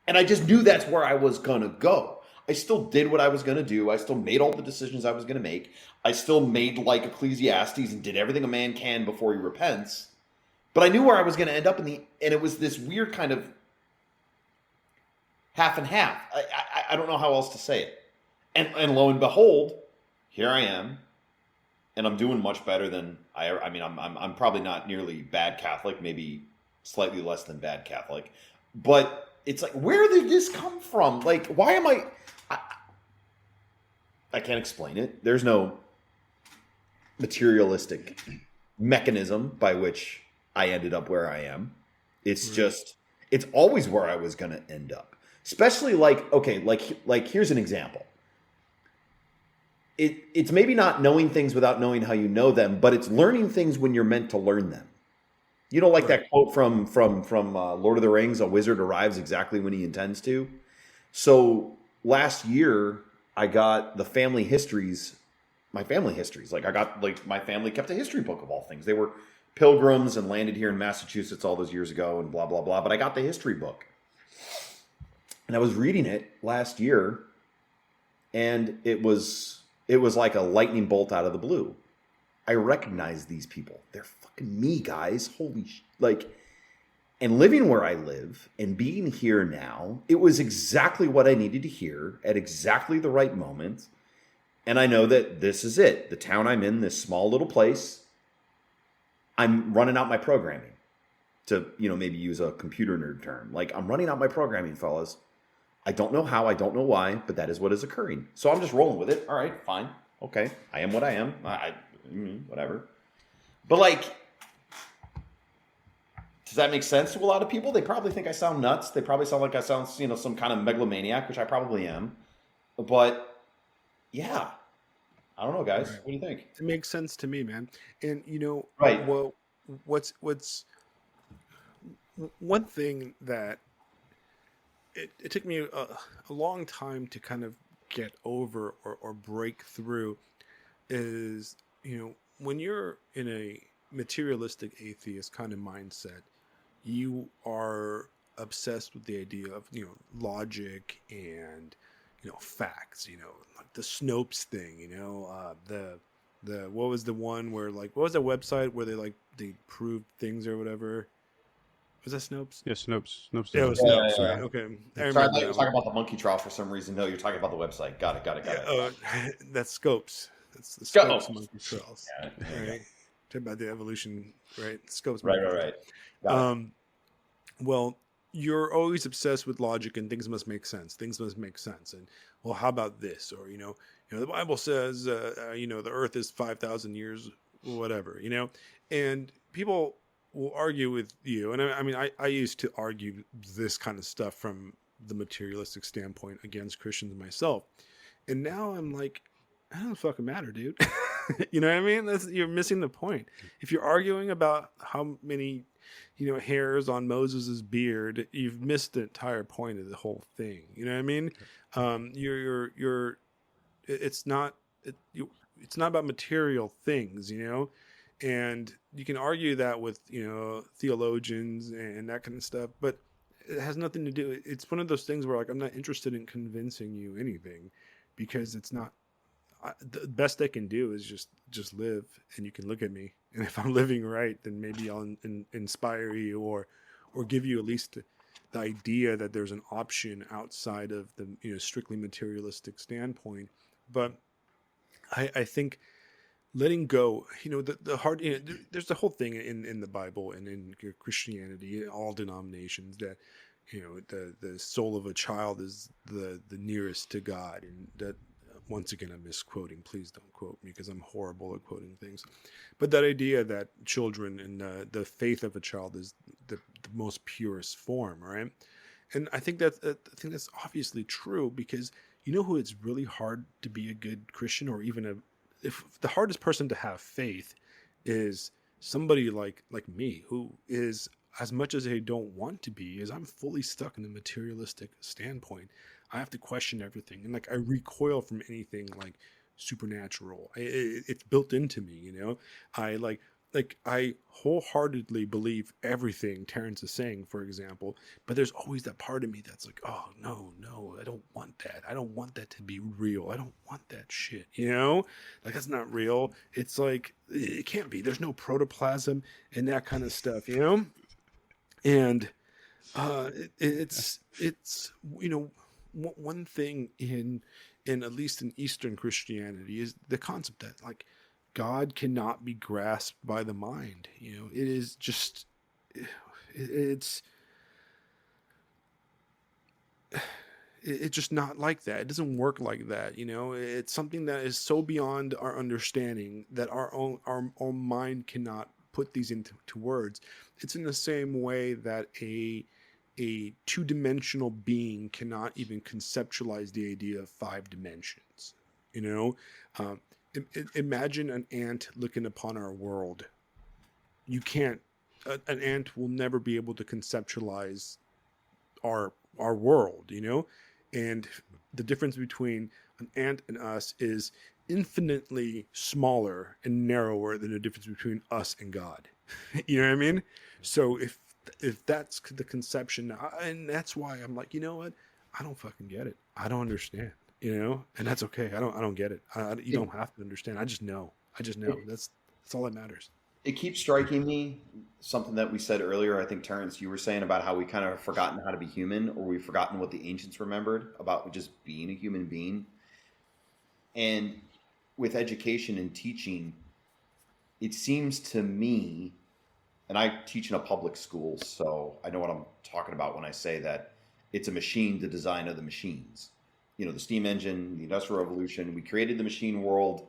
And I just knew that's where I was going to go. I still did what I was going to do. I still made all the decisions I was going to make. I still made like Ecclesiastes and did everything a man can before he repents. But I knew where I was going to end up and it was this weird kind of half and half. I don't know how else to say it. And lo and behold, here I am. And I'm doing much better than I'm probably not nearly bad Catholic, maybe slightly less than bad Catholic. But it's like, where did this come from? Like, why am I can't explain it. There's no materialistic mechanism by which I ended up where I am. It's just, it's always where I was going to end up. Especially like here's an example. It's maybe not knowing things without knowing how you know them, but it's learning things when you're meant to learn them. That quote from Lord of the Rings, a wizard arrives exactly when he intends to. So last year, I got my family histories. Like my family kept a history book of all things. They were pilgrims and landed here in Massachusetts all those years ago and blah, blah, blah. But I got the history book. And I was reading it last year. And it was like a lightning bolt out of the blue. I recognize these people. They're fucking me, guys. Holy like, and living where I live and being here now, it was exactly what I needed to hear at exactly the right moment. And I know that this is it. The town I'm in, this small little place, I'm running out my programming, to, maybe use a computer nerd term. Like, I'm running out my programming, fellas. I don't know how, I don't know why, but that is what is occurring. So I'm just rolling with it. All right, fine. Okay. I am what I am. Whatever. But like, does that make sense to a lot of people? They probably think I sound nuts. They probably sound like I sound, some kind of megalomaniac, which I probably am. But yeah, I don't know, guys. Right. What do you think? It makes sense to me, man. And Right. well, what's one thing that it took me a long time to kind of get over or break through is, when you're in a materialistic atheist kind of mindset, you are obsessed with the idea of, logic and, facts, like the Snopes thing, the what was the one where, like, what was the website where they proved things or whatever? Was that Snopes? Yeah, Snopes Yeah, it does was it. Snopes, Yeah. right? Okay, I Sorry, I remember thought you that were one. talking about the monkey trial for some reason. No, you're talking about the website. Got it. Yeah, that's Scopes. That's the Go. Scopes monkey trials, Yeah, there you go. right? Talk about the evolution, right? Scopes Right. monkey trials. Got it. Well, you're always obsessed with logic and things must make sense. Things must make sense. And well, how about this? Or the Bible says, the Earth is 5,000 years, whatever. And people will argue with you. And I mean, I used to argue this kind of stuff from the materialistic standpoint against Christians myself. And now I'm like, it doesn't fucking matter, dude. You know what I mean? You're missing the point. If you're arguing about how many, hairs on Moses's beard, you've missed the entire point of the whole thing. You know what I mean? You're it's not, it's not about material things, and you can argue that with, theologians and that kind of stuff, but it has nothing to do. It's one of those things where, like, I'm not interested in convincing you anything because it's not, the best I can do is just live, and you can look at me, and if I'm living right, then maybe I'll inspire you or give you at least the idea that there's an option outside of the, strictly materialistic standpoint. But I think letting go, the hard, there's the whole thing in the Bible and in Christianity, all denominations, that the soul of a child is the nearest to God, and that, once again, I'm misquoting. Please don't quote me because I'm horrible at quoting things. But that idea that children and the faith of a child is the most purest form, right? And I think that's obviously true, because who it's really hard to be a good Christian, or even if the hardest person to have faith is somebody like me, who is, as much as I don't want to be, is I'm fully stuck in the materialistic standpoint. I have to question everything, and, like, I recoil from anything like supernatural. It's built into me, I I wholeheartedly believe everything Terrence is saying, for example, but there's always that part of me that's like, oh, no, I don't want that. I don't want that to be real. I don't want that shit, like, that's not real. It's like, it can't be. There's no protoplasm and that kind of stuff, and it's one thing in at least in Eastern Christianity is the concept that, like, God cannot be grasped by the mind. It is just, it's just not like that. It doesn't work like that. It's something that is so beyond our understanding that our own mind cannot put these into words. It's in the same way that a two-dimensional being cannot even conceptualize the idea of 5 dimensions. Imagine an ant looking upon our world. You can't. An ant will never be able to conceptualize our world. And the difference between an ant and us is infinitely smaller and narrower than the difference between us and God. You know what I mean? So if that's the conception, and that's why I'm like, you know what? I don't fucking get it. I don't understand. and that's okay. I don't get it. You It, don't have to understand. I just know. I just know. it, That's all that matters. it keeps striking me something that we said earlier. I think Terrence, you were saying about how we kind of have forgotten how to be human, or we've forgotten what the ancients remembered about just being a human being. And with education and teaching, it seems to me, and I teach in a public school, so I know what I'm talking about when I say that it's a machine, the design of the machines. The steam engine, the Industrial Revolution, we created the machine world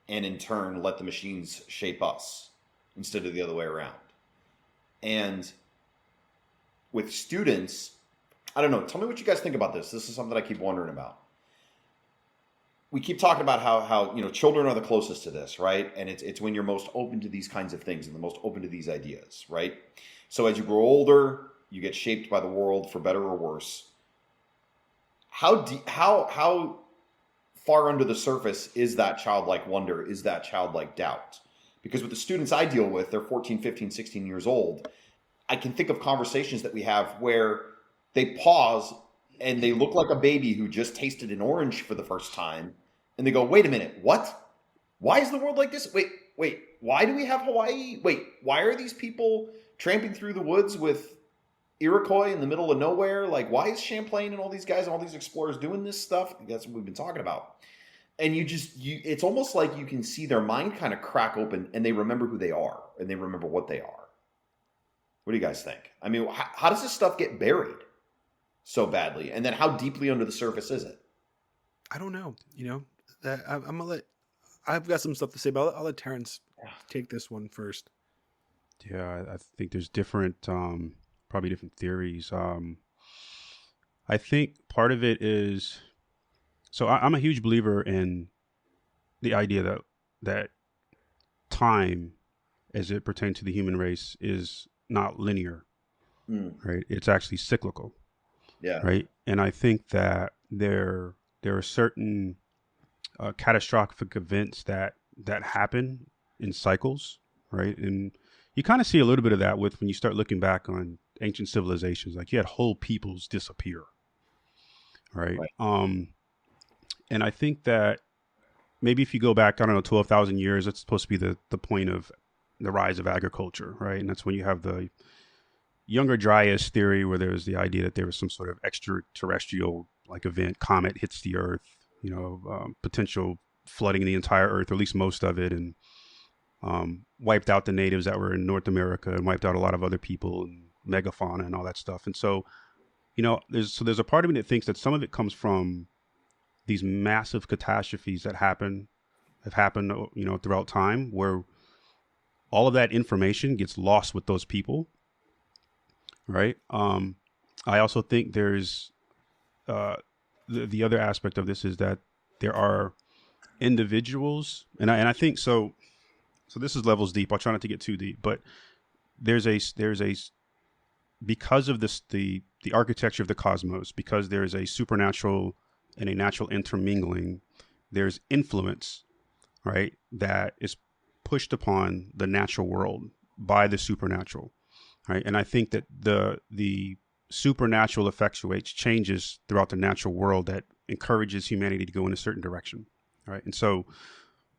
and in turn let the machines shape us instead of the other way around. And with students, I don't know, tell me what you guys think about this. This is something I keep wondering about. We keep talking about how children are the closest to this, right? And it's when you're most open to these kinds of things and the most open to these ideas, right? So as you grow older, you get shaped by the world for better or worse. How far under the surface is that childlike wonder? Is that childlike doubt? Because with the students I deal with, they're 14, 15, 16 years old. I can think of conversations that we have where they pause and they look like a baby who just tasted an orange for the first time. And they go, wait a minute, what? Why is the world like this? Wait, why do we have Hawaii? Wait, why are these people tramping through the woods with Iroquois in the middle of nowhere? Like, why is Champlain and all these guys and all these explorers doing this stuff? That's what we've been talking about. And it's almost like you can see their mind kind of crack open and they remember who they are and they remember what they are. What do you guys think? I mean, how does this stuff get buried so badly? And then how deeply under the surface is it? I don't know. That I'm gonna let. I've got some stuff to say, but I'll let Terrence take this one first. Yeah, I think there's different, probably different theories. I think part of it is, so I'm a huge believer in the idea that time, as it pertains to the human race, is not linear, right? It's actually cyclical, Yeah. right? And I think that there are certain catastrophic events that happen in cycles, right? And you kind of see a little bit of that with when you start looking back on ancient civilizations. Like you had whole peoples disappear, right? And I think that maybe if you go back, I don't know, 12,000 years, that's supposed to be the point of the rise of agriculture, right? And that's when you have the Younger Dryas theory, where there's the idea that there was some sort of extraterrestrial like event, comet hits the Earth, potential flooding the entire Earth, or at least most of it, and wiped out the natives that were in North America and wiped out a lot of other people and megafauna and all that stuff. And so, there's a part of me that thinks that some of it comes from these massive catastrophes that have happened, throughout time, where all of that information gets lost with those people, right? I also think there's the other aspect of this is that there are individuals, and I think so. So this is levels deep. I'll try not to get too deep, but there's a because of this the architecture of the cosmos, because there is a supernatural and a natural intermingling. There's influence, right, that is pushed upon the natural world by the supernatural, right? And I think that the supernatural effectuates changes throughout the natural world that encourages humanity to go in a certain direction, right? And so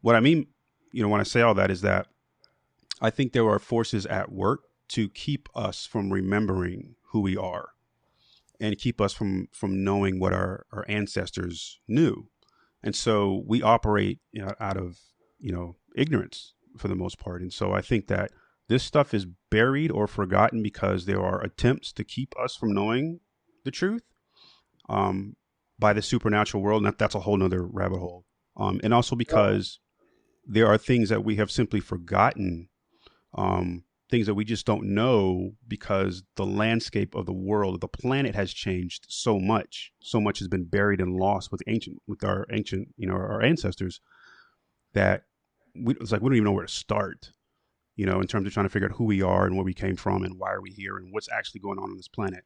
what I mean, when I say all that, is that I think there are forces at work to keep us from remembering who we are and keep us from knowing what our ancestors knew. And so we operate out of, ignorance for the most part. And so I think that this stuff is buried or forgotten because there are attempts to keep us from knowing the truth by the supernatural world. And that's a whole nother rabbit hole. And also because there are things that we have simply forgotten, things that we just don't know because the landscape of the world, the planet has changed so much. So much has been buried and lost with our ancient, our ancestors, that it's like we don't even know where to start, in terms of trying to figure out who we are and where we came from and why are we here and what's actually going on this planet.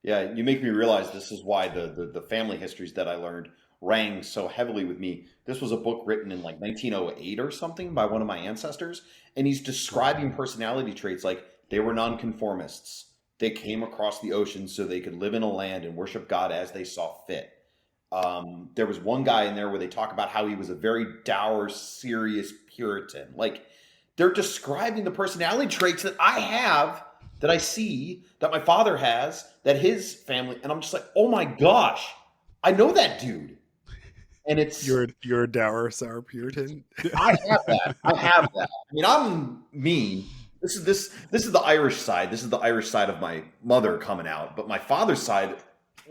Yeah, you make me realize this is why the family histories that I learned rang so heavily with me. This was a book written in like 1908 or something by one of my ancestors, and he's describing personality traits like they were nonconformists. They came across the ocean so they could live in a land and worship God as they saw fit. There was one guy in there where they talk about how he was a very dour, serious Puritan. Like, they're describing the personality traits that I have, that I see, that my father has, that his family, and I'm just like, oh my gosh, I know that dude. And it's You're a dour, sour Puritan. I have that. I have that. I mean, I'm mean. This is the Irish side. This is the Irish side of my mother coming out. But my father's side,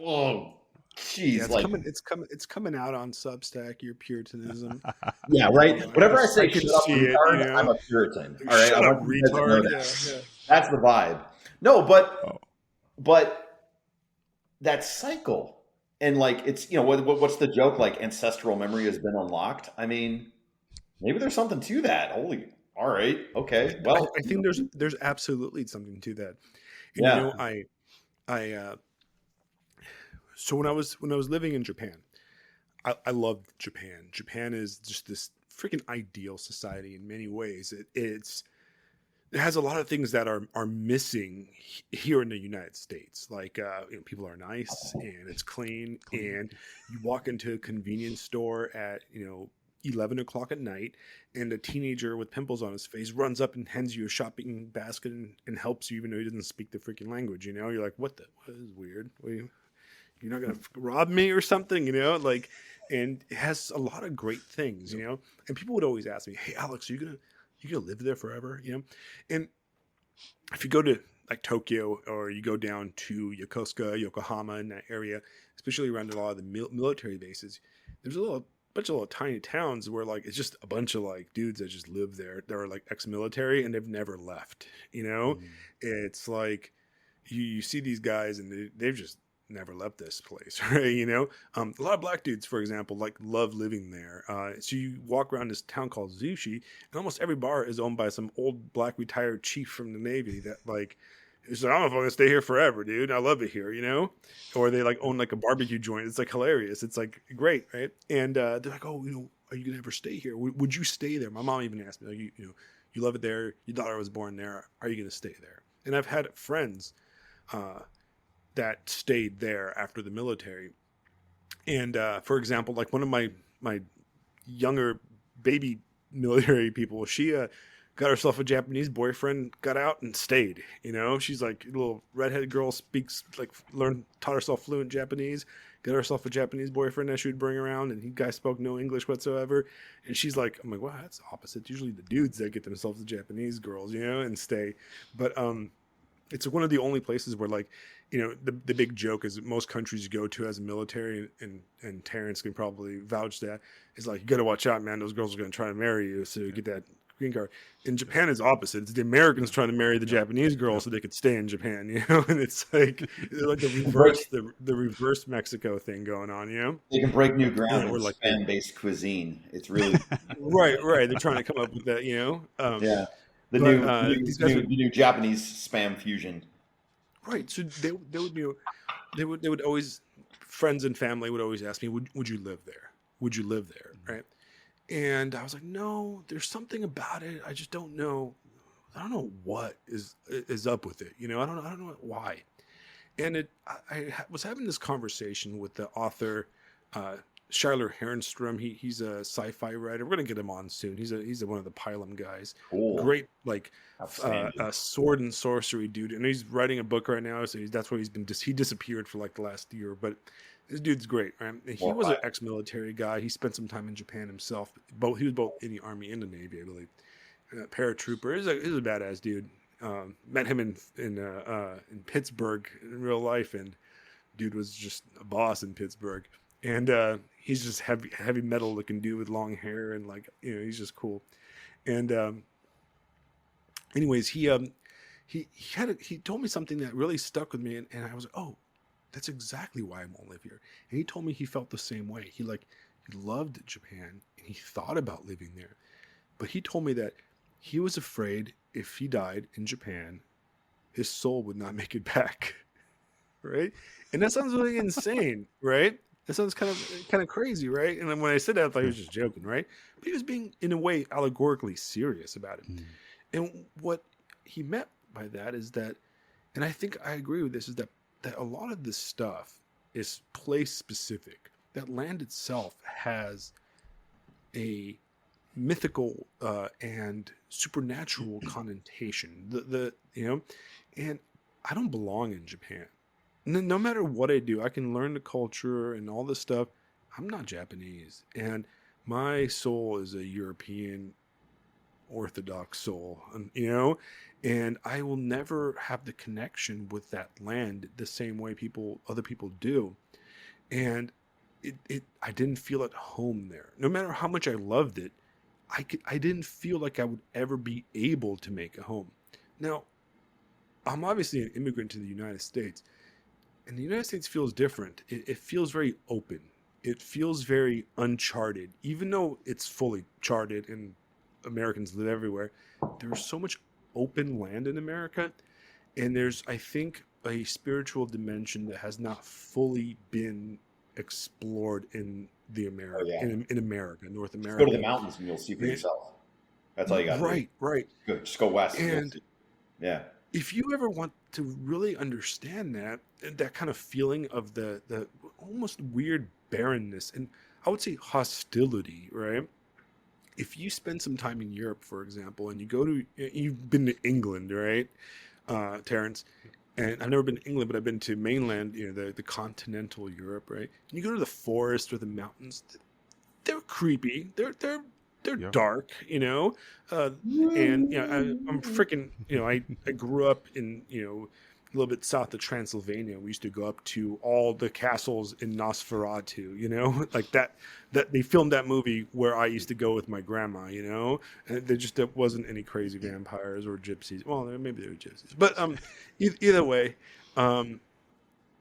oh, jeez, Yeah, like it's coming out on Substack. Your Puritanism. yeah, right. You know, Whenever I say I can shut up, see it. retard, You know, I'm a Puritan. All right, shut I up, want you guys to know retard. that. Yeah, yeah. That's the vibe. No, Oh. but that cycle, and like it's what's the joke? Like ancestral memory has been unlocked. I mean, maybe there's something to that. Holy, all right, okay. Well, I think there's absolutely something to that. And yeah. I so when I was living in Japan, I loved Japan. Japan is just this freaking ideal society in many ways. It has a lot of things that are missing here in the United States. Like people are nice and it's clean, and you walk into a convenience store at 11 o'clock at night, and a teenager with pimples on his face runs up and hands you a shopping basket and helps you, even though he doesn't speak the freaking language. You're like, what is weird? You're not gonna rob me or something, like. And it has a lot of great things, and people would always ask me, hey Alex, are you gonna live there forever, and if you go to like Tokyo, or you go down to Yokosuka, Yokohama, in that area, especially around a lot of the military bases, there's a bunch of little tiny towns where like it's just a bunch of like dudes that just live there. They're like ex-military and they've never left. It's like you see these guys and they've just never left this place, right? A lot of black dudes, for example, like love living there. So you walk around this town called Zushi, and almost every bar is owned by some old black retired chief from the Navy that like is like, I don't know if I'm gonna stay here forever, dude. I love it here, or they like own like a barbecue joint. It's like hilarious. It's like great, right? And they're like, oh, are you gonna ever stay here? Would you stay there? My mom even asked me, like, you love it there. Your daughter was born there. Are you gonna stay there? And I've had friends that stayed there after the military. And for example, like one of my younger baby military people, she got herself a Japanese boyfriend, got out and stayed. She's like a little redheaded girl, taught herself fluent Japanese, got herself a Japanese boyfriend that she would bring around, and he guy spoke no English whatsoever. And she's like, I'm like, wow, that's the opposite. It's usually the dudes that get themselves the Japanese girls, and stay. But it's one of the only places where like, the big joke is that most countries you go to as a military, and Terrence can probably vouch that, is like, you got to watch out, man. Those girls are going to try to marry you, so you get that green card. In Japan, it's opposite. It's the Americans trying to marry the Japanese girls so they could stay in Japan, and it's like the reverse Mexico thing going on, They can break new ground or in like Spam-based cuisine. It's really right. They're trying to come up with that, yeah. The but, these guys the new Japanese spam fusion. Right. So they would always, friends and family would always ask me, would you live there? Would you live there? Right. And I was like, no, there's something about it. I just don't know. I don't know what is up with it. I don't know why. And I was having this conversation with the author, Schuyler Herrenstrom. He's a sci-fi writer. We're gonna get him on soon. He's one of the Pylum guys. Cool. Great, like Outstanding. sword and sorcery dude. And he's writing a book right now. So that's where he disappeared for like the last year. But this dude's great, right? And he was an ex-military guy. He spent some time in Japan himself. He was both in the Army and the Navy, I believe. Paratrooper. He's a badass dude. Met him in Pittsburgh in real life, and dude was just a boss in Pittsburgh. And he's just heavy metal looking dude with long hair, and like he's just cool. And anyways, he told me something that really stuck with me, and I was like, oh, that's exactly why I won't live here. And he told me he felt the same way. He loved Japan and he thought about living there, but he told me that he was afraid if he died in Japan, his soul would not make it back. Right? And that sounds really insane, right? That sounds kind of crazy, right? And then when I said that, I thought he was just joking, right? But he was being, in a way, allegorically serious about it. And what he meant by that is that, and I think I agree with this, is that a lot of this stuff is place specific. that land itself has a mythical and supernatural connotation. And I don't belong in Japan. No matter what I do, I can learn the culture and all this stuff. I'm not Japanese, and my soul is a European Orthodox soul, and I will never have the connection with that land the same way other people do. And I didn't feel at home there. No matter how much I loved it, I didn't feel like I would ever be able to make a home. Now, I'm obviously an immigrant to the United States, and the United States feels different. It feels very open. It feels very uncharted, even though it's fully charted and Americans live everywhere. There's so much open land in America, and there's, I think, a spiritual dimension that has not fully been explored in in America, North Just America. go to the mountains and you'll see for yourself. That's all you got to do. Right. Good. Just go west. And yeah. if you ever want to really understand that kind of feeling of the almost weird barrenness, and I would say hostility, right? If you spend some time in Europe, for example, and you've been to England, right, Terrence? And I've never been to England, but I've been to mainland, the continental Europe, right? And you go to the forest or the mountains, they're creepy. They're Yeah. dark, and I'm freaking, I grew up in, a little bit south of Transylvania. We used to go up to all the castles in Nosferatu, like that they filmed that movie where I used to go with my grandma, and there wasn't any crazy vampires or gypsies. Well, maybe there were gypsies, but either way, and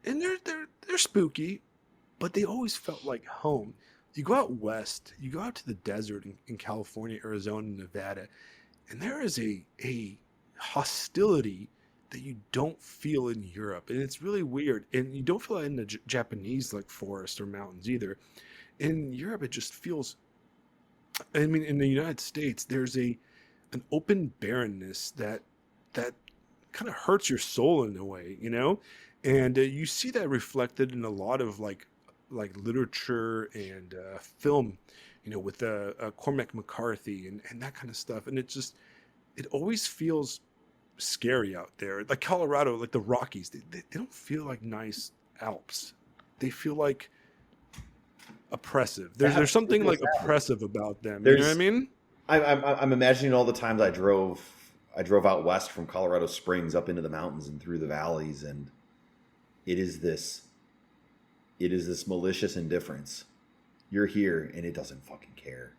they're spooky, but they always felt like home. You go out west, you go out to the desert in California, Arizona, Nevada, and there is a hostility that you don't feel in Europe, and it's really weird. And you don't feel it in the Japanese like forest or mountains either. In Europe, it just feels. I mean, in the United States, there's an open barrenness that kind of hurts your soul in a way, and you see that reflected in a lot of like literature and film, with Cormac McCarthy and that kind of stuff. And it always feels scary out there. Like Colorado, like the Rockies, they don't feel like nice Alps. They feel like oppressive. There's something like oppressive about them. You know what I mean? I'm imagining all the times I drove out west from Colorado Springs up into the mountains and through the valleys, and it is this malicious indifference. You're here and it doesn't fucking care.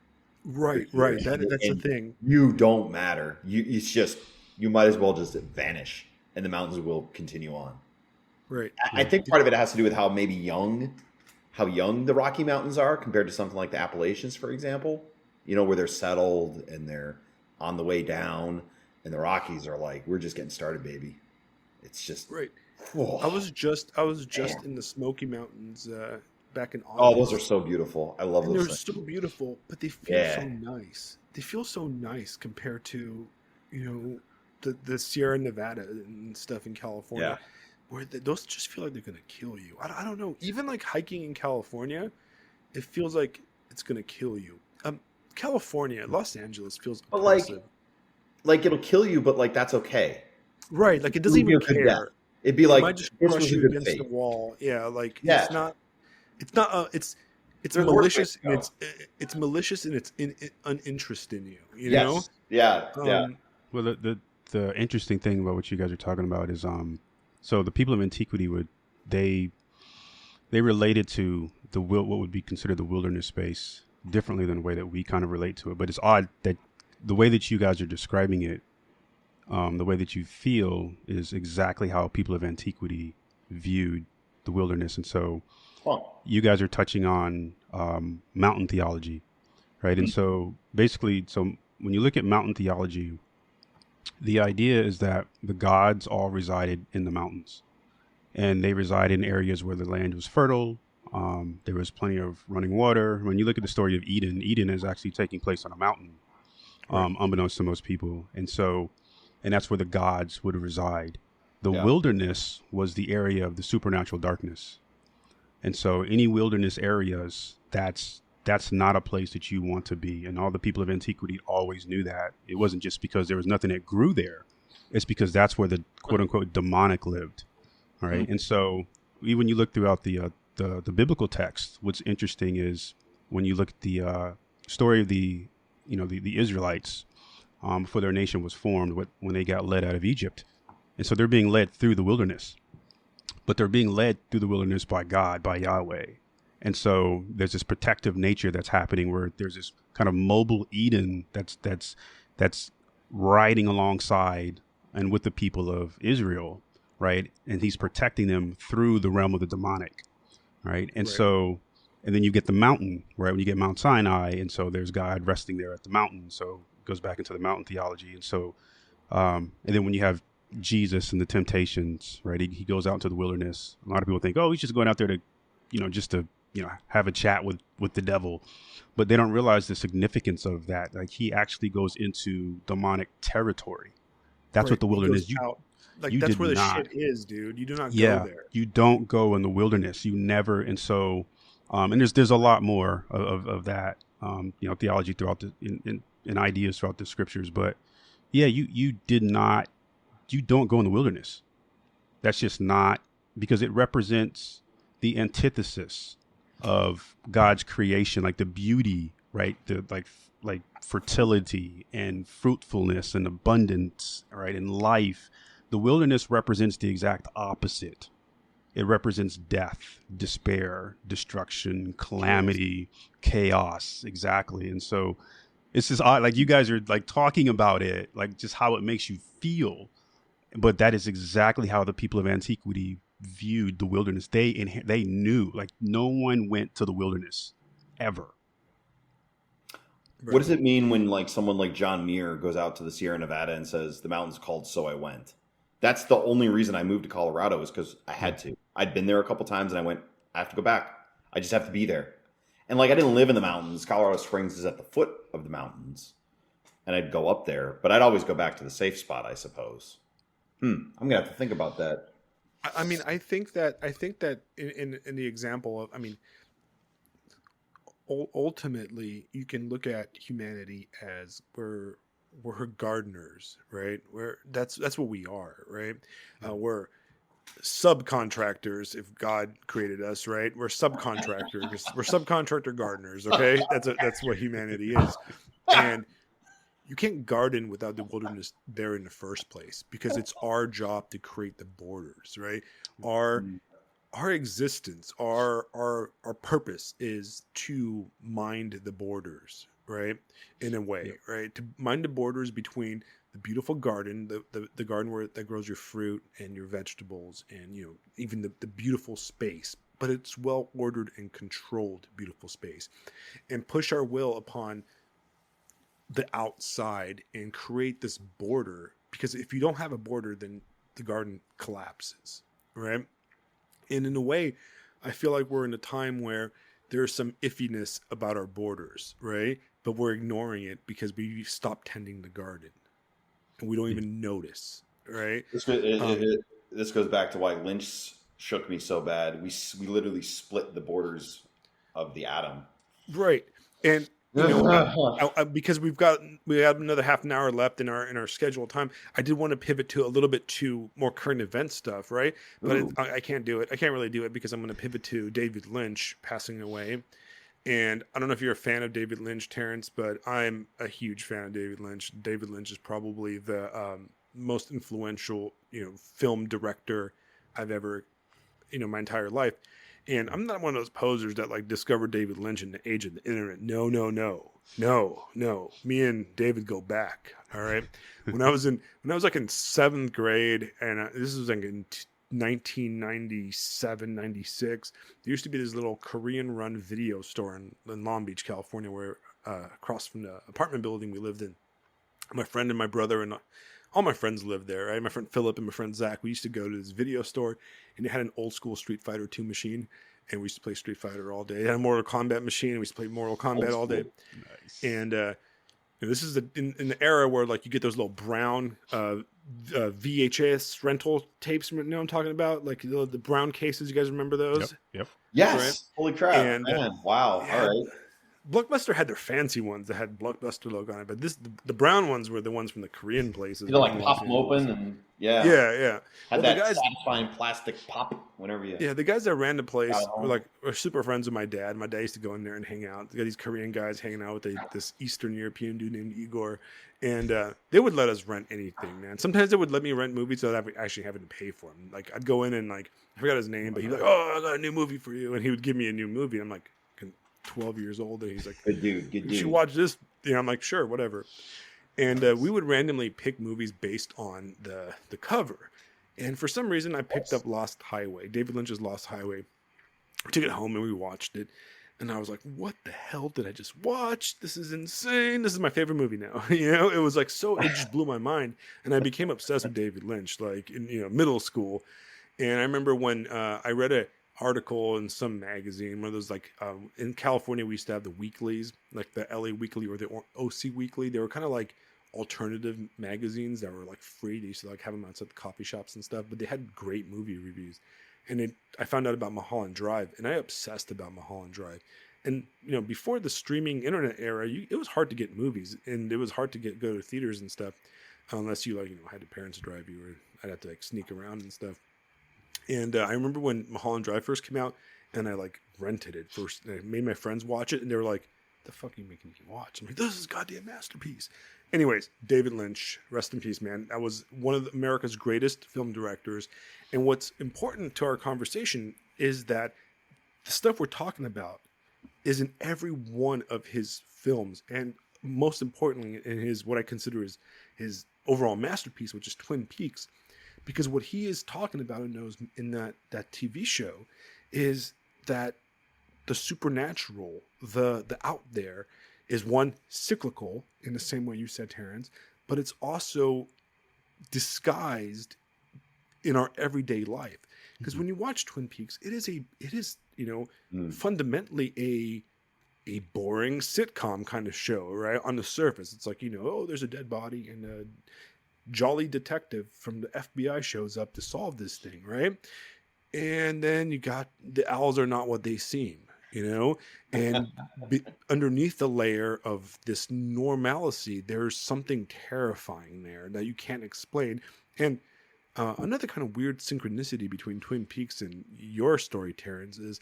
Right. That's the thing. You don't matter. It's just, you might as well just vanish and the mountains will continue on. Right. I think part of it has to do with how young the Rocky Mountains are compared to something like the Appalachians, for example, where they're settled and they're on the way down, and the Rockies are like, we're just getting started, baby. It's just right. Whoa. I was just in the Smoky Mountains back in August. Oh, those are so beautiful. I love those. They're so beautiful, but they feel so nice. They feel so nice compared to, the Sierra Nevada and stuff in California, where those just feel like they're going to kill you. I don't know. Even like hiking in California, it feels like it's going to kill you. California, Los Angeles feels oppressive. Like it'll kill you, but like that's okay. Right. Like it doesn't even care. It'd be like, it might just crush you against the wall. Yeah. Like it's not malicious. And it's malicious and it's uninterested in you. You know? Yeah. Well, the interesting thing about what you guys are talking about is so the people of antiquity they related to what would be considered the wilderness space differently than the way that we kind of relate to it. But it's odd that the way that you guys are describing it, the way that you feel, is exactly how people of antiquity viewed the wilderness. And so you guys are touching on mountain theology, right? And so basically, when you look at mountain theology, the idea is that the gods all resided in the mountains, and they reside in areas where the land was fertile. There was plenty of running water. When you look at the story of Eden is actually taking place on a mountain, unbeknownst to most people. And that's where the gods would reside. The wilderness was the area of the supernatural darkness. And so any wilderness areas, that's not a place that you want to be. And all the people of antiquity always knew that. It wasn't just because there was nothing that grew there. It's because that's where the quote unquote demonic lived. All right. And so even when you look throughout the biblical text, what's interesting is when you look at the story of the Israelites before their nation was formed, when they got led out of Egypt. And so they're being led through the wilderness, but they're being led through the wilderness by God, by Yahweh. And so there's this protective nature that's happening where there's this kind of mobile Eden that's riding alongside and with the people of Israel, right? And he's protecting them through the realm of the demonic, right? And so, and then you get the mountain, right? When you get Mount Sinai, and so there's God resting there at the mountain. So it goes back into the mountain theology. And so, and then when you have Jesus and the temptations, right? He goes out into the wilderness. A lot of people think, oh, he's just going out there to, just to, have a chat with the devil, but they don't realize the significance of that. Like he actually goes into demonic territory. That's what the wilderness. That's where the shit is, dude. You do not go there. You don't go in the wilderness. You never. And so, and there's a lot more of that, theology throughout and ideas throughout the scriptures. But yeah, you don't go in the wilderness. That's just not, because it represents the antithesis of God's creation, like the beauty, right? The like fertility and fruitfulness and abundance, right? And life. The wilderness represents the exact opposite. It represents death, despair, destruction, calamity, chaos. Exactly. And so it's just odd. Like you guys are like talking about it, like just how it makes you feel. But that is exactly how the people of antiquity viewed the wilderness. They knew, like, no one went to the wilderness ever. What does it mean when like someone like John Muir goes out to the Sierra Nevada and says the mountain's called So I Went? That's the only reason I moved to Colorado, is because I had to. I'd been there a couple times and I went, I have to go back. I just have to be there. And like I didn't live in the mountains. Colorado Springs is at the foot of the mountains. And I'd go up there, but I'd always go back to the safe spot, I suppose. I'm gonna have to think about that. I mean, I think that in the example of, I mean, ultimately you can look at humanity as we're gardeners, right? That's what we are, right? We're subcontractors. If God created us, right? We're subcontractors. We're subcontractor gardeners. Okay, that's what humanity is, and you can't garden without the wilderness there in the first place, because it's our job to create the borders, right? Our existence, our purpose is to mind the borders, right? In a way, right? To mind the borders between the beautiful garden, the garden that grows your fruit and your vegetables, and even the beautiful space, but it's well ordered and controlled beautiful space, and push our will upon the outside and create this border, because if you don't have a border, then the garden collapses, right? And in a way, I feel like we're in a time where there's some iffiness about our borders, right? But we're ignoring it because we stopped tending the garden and we don't even notice, right? This goes back to why Lynch shook me so bad. We literally split the borders of the atom. Right. And because we have another half an hour left in our scheduled time, I did want to pivot to a little bit to more current event stuff, right? But I can't do it. I can't really do it because I'm going to pivot to David Lynch passing away. And I don't know if you're a fan of David Lynch, Terrence, but I'm a huge fan of David Lynch. David Lynch is probably the most influential, film director I've ever, my entire life. And I'm not one of those posers that like discovered David Lynch in the age of the internet. No. Me and David go back. All right. When I was like in 7th grade, and this was like in 1997, 96, there used to be this little Korean run video store in Long Beach, California, where across from the apartment building we lived in. My friend and my brother and all my friends lived there, right? My friend Philip and my friend Zach, we used to go to this video store, and they had an old school Street Fighter 2 machine, and we used to play Street Fighter all day. They had a Mortal Kombat machine, and we used to play Mortal Kombat all day. Nice. And this is in the era where like you get those little brown VHS rental tapes. You know what I'm talking about? Like the brown cases. You guys remember those? Yep. right? Yes. Holy crap, And man! Wow. All yeah, right. Blockbuster had their fancy ones that had Blockbuster logo on it, but the brown ones were the ones from the Korean places You know, back in like Los pop them Angeles. open and yeah, Yeah, yeah. had Well, the that guys, satisfying plastic pop whenever you yeah, the guys that ran the got place it were home. like were super friends with my dad. My dad used to go in there and hang out. They got these Korean guys hanging out with this Eastern European dude named Igor, and they would let us rent anything, man. Sometimes they would let me rent movies without actually having to pay for them. Like I'd go in and like I forgot his name, but he'd be like, "Oh, I got a new movie for you," and he would give me a new movie. I'm like 12 years old, and he's like, Good dude. Good "You should dude. watch this." You know, I'm like, "Sure, whatever." And we would randomly pick movies based on the cover. And for some reason, I picked up Lost Highway, David Lynch's Lost Highway. We took it home and we watched it. And I was like, what the hell did I just watch? This is insane. This is my favorite movie now. You know, it was like so, it just blew my mind. And I became obsessed with David Lynch, like in, middle school. And I remember when I read an article in some magazine, one of those like in California, we used to have the weeklies, like the LA Weekly or the OC Weekly. They were kind of like alternative magazines that were like free. They used to like have them outside the coffee shops and stuff, but they had great movie reviews. And I found out about Mulholland Drive, and I obsessed about Mulholland Drive. And before the streaming internet era, it was hard to get movies, and it was hard to go to theaters and stuff, unless you had your parents drive you, or I'd have to like sneak around and stuff. And I remember when Mulholland Drive first came out, and I like rented it first. And I made my friends watch it, and they were like, "The fuck are you making me watch?" I'm like, "This is a goddamn masterpiece." Anyways, David Lynch, rest in peace, man. That was one of America's greatest film directors. And what's important to our conversation is that the stuff we're talking about is in every one of his films, and most importantly, in his what I consider his overall masterpiece, which is Twin Peaks. Because what he is talking about in that TV show is that the supernatural, the out there, is one cyclical in the same way you said, Terrence, but it's also disguised in our everyday life. Because when you watch Twin Peaks, it is fundamentally a boring sitcom kind of show, right? On the surface, it's like there's a dead body and a jolly detective from the FBI shows up to solve this thing, right? And then you got the owls are not what they seem, and underneath the layer of this normalcy, there's something terrifying there that you can't explain. And another kind of weird synchronicity between Twin Peaks and your story, Terrence, is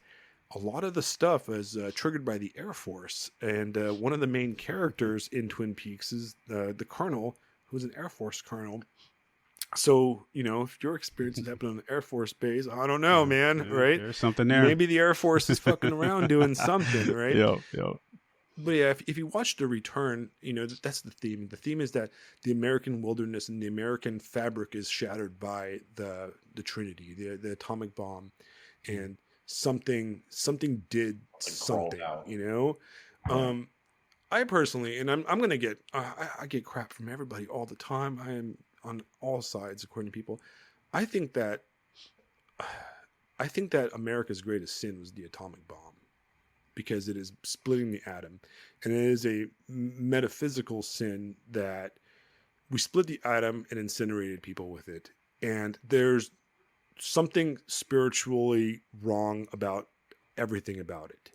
a lot of the stuff is triggered by the Air Force. And one of the main characters in Twin Peaks is the colonel, who's an Air Force colonel. So, if your experiences happen on the Air Force base, I don't know, man, right? There's something there. Maybe the Air Force is fucking around doing something, right? Yep. But yeah, if you watch The Return, that's the theme. The theme is that the American wilderness and the American fabric is shattered by the Trinity, the atomic bomb, and something did something, I personally, and I'm gonna get I get crap from everybody all the time. I am on all sides, according to people. I think that America's greatest sin was the atomic bomb, because it is splitting the atom, and it is a metaphysical sin that we split the atom and incinerated people with it. And there's something spiritually wrong about everything about it,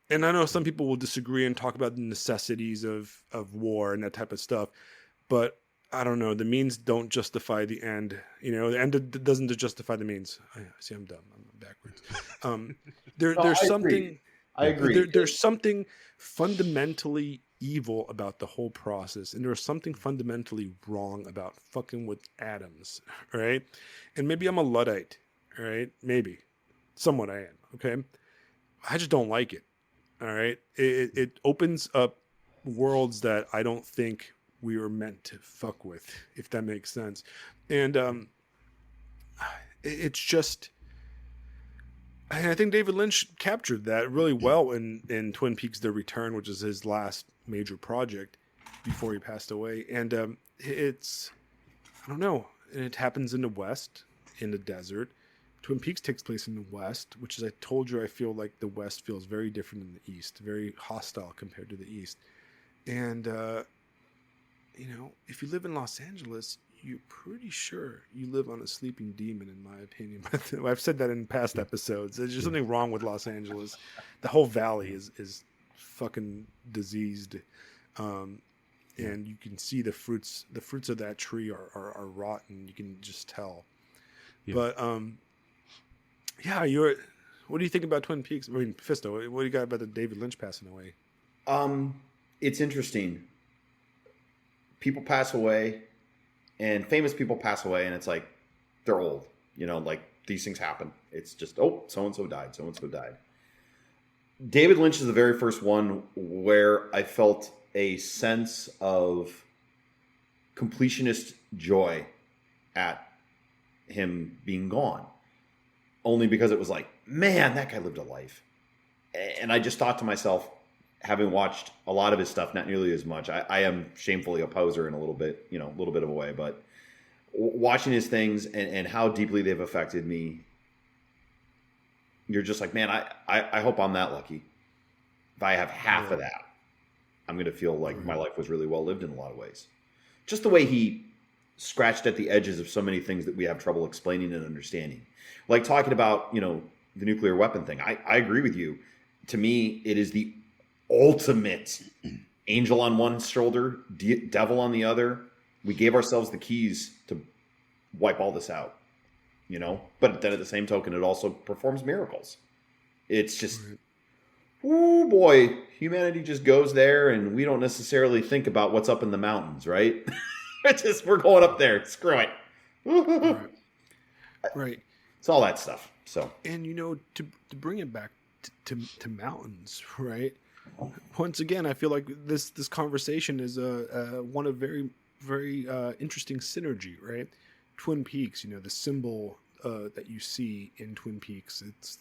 and I know some people will disagree and talk about the necessities of war and that type of stuff, but I don't know. The means don't justify the end. The end doesn't justify the means. See, I'm dumb. I'm backwards. There's something. I agree. There's something fundamentally evil about the whole process, and there's something fundamentally wrong about fucking with atoms, right? And maybe I'm a Luddite, right? Maybe, somewhat I am. Okay, I just don't like it. All right, it opens up worlds that I don't think we were meant to fuck with, if that makes sense. And it's just, I think David Lynch captured that really well in Twin Peaks: The Return, which is his last major project before he passed away. And it's, I don't know, and it happens in the West, in the desert. Twin Peaks takes place in the West, which, as I told you, I feel like the West feels very different than the East, very hostile compared to the East. And if you live in Los Angeles, you're pretty sure you live on a sleeping demon, in my opinion. I've said that in past episodes. There's just something wrong with Los Angeles. The whole valley is fucking diseased, and you can see the fruits. The fruits of that tree are rotten. You can just tell. Yeah. But yeah, you're. What do you think about Twin Peaks? I mean, Fisto. What do you got about the David Lynch passing away? It's interesting. People pass away, and famous people pass away, and it's like they're old. Like these things happen. It's just, so and so died. So and so died. David Lynch is the very first one where I felt a sense of completionist joy at him being gone. Only because it was like, man, that guy lived a life. And I just thought to myself, having watched a lot of his stuff, not nearly as much. I am shamefully a poser in a little bit of a way, but watching his things and how deeply they've affected me, you're just like, man, I hope I'm that lucky. If I have half of that, I'm going to feel like my life was really well lived in a lot of ways. Just the way he scratched at the edges of so many things that we have trouble explaining and understanding. Like talking about, the nuclear weapon thing. I agree with you. To me, it is the ultimate angel on one shoulder, devil on the other. We gave ourselves the keys to wipe all this out, But then at the same token, it also performs miracles. It's just, oh boy, humanity just goes there, and we don't necessarily think about what's up in the mountains, right? We're going up there. Screw it. Right. It's all that stuff. So, and to bring it back to mountains, right? Once again, I feel like this conversation is one of very, very interesting synergy, right? Twin Peaks, the symbol that you see in Twin Peaks, it's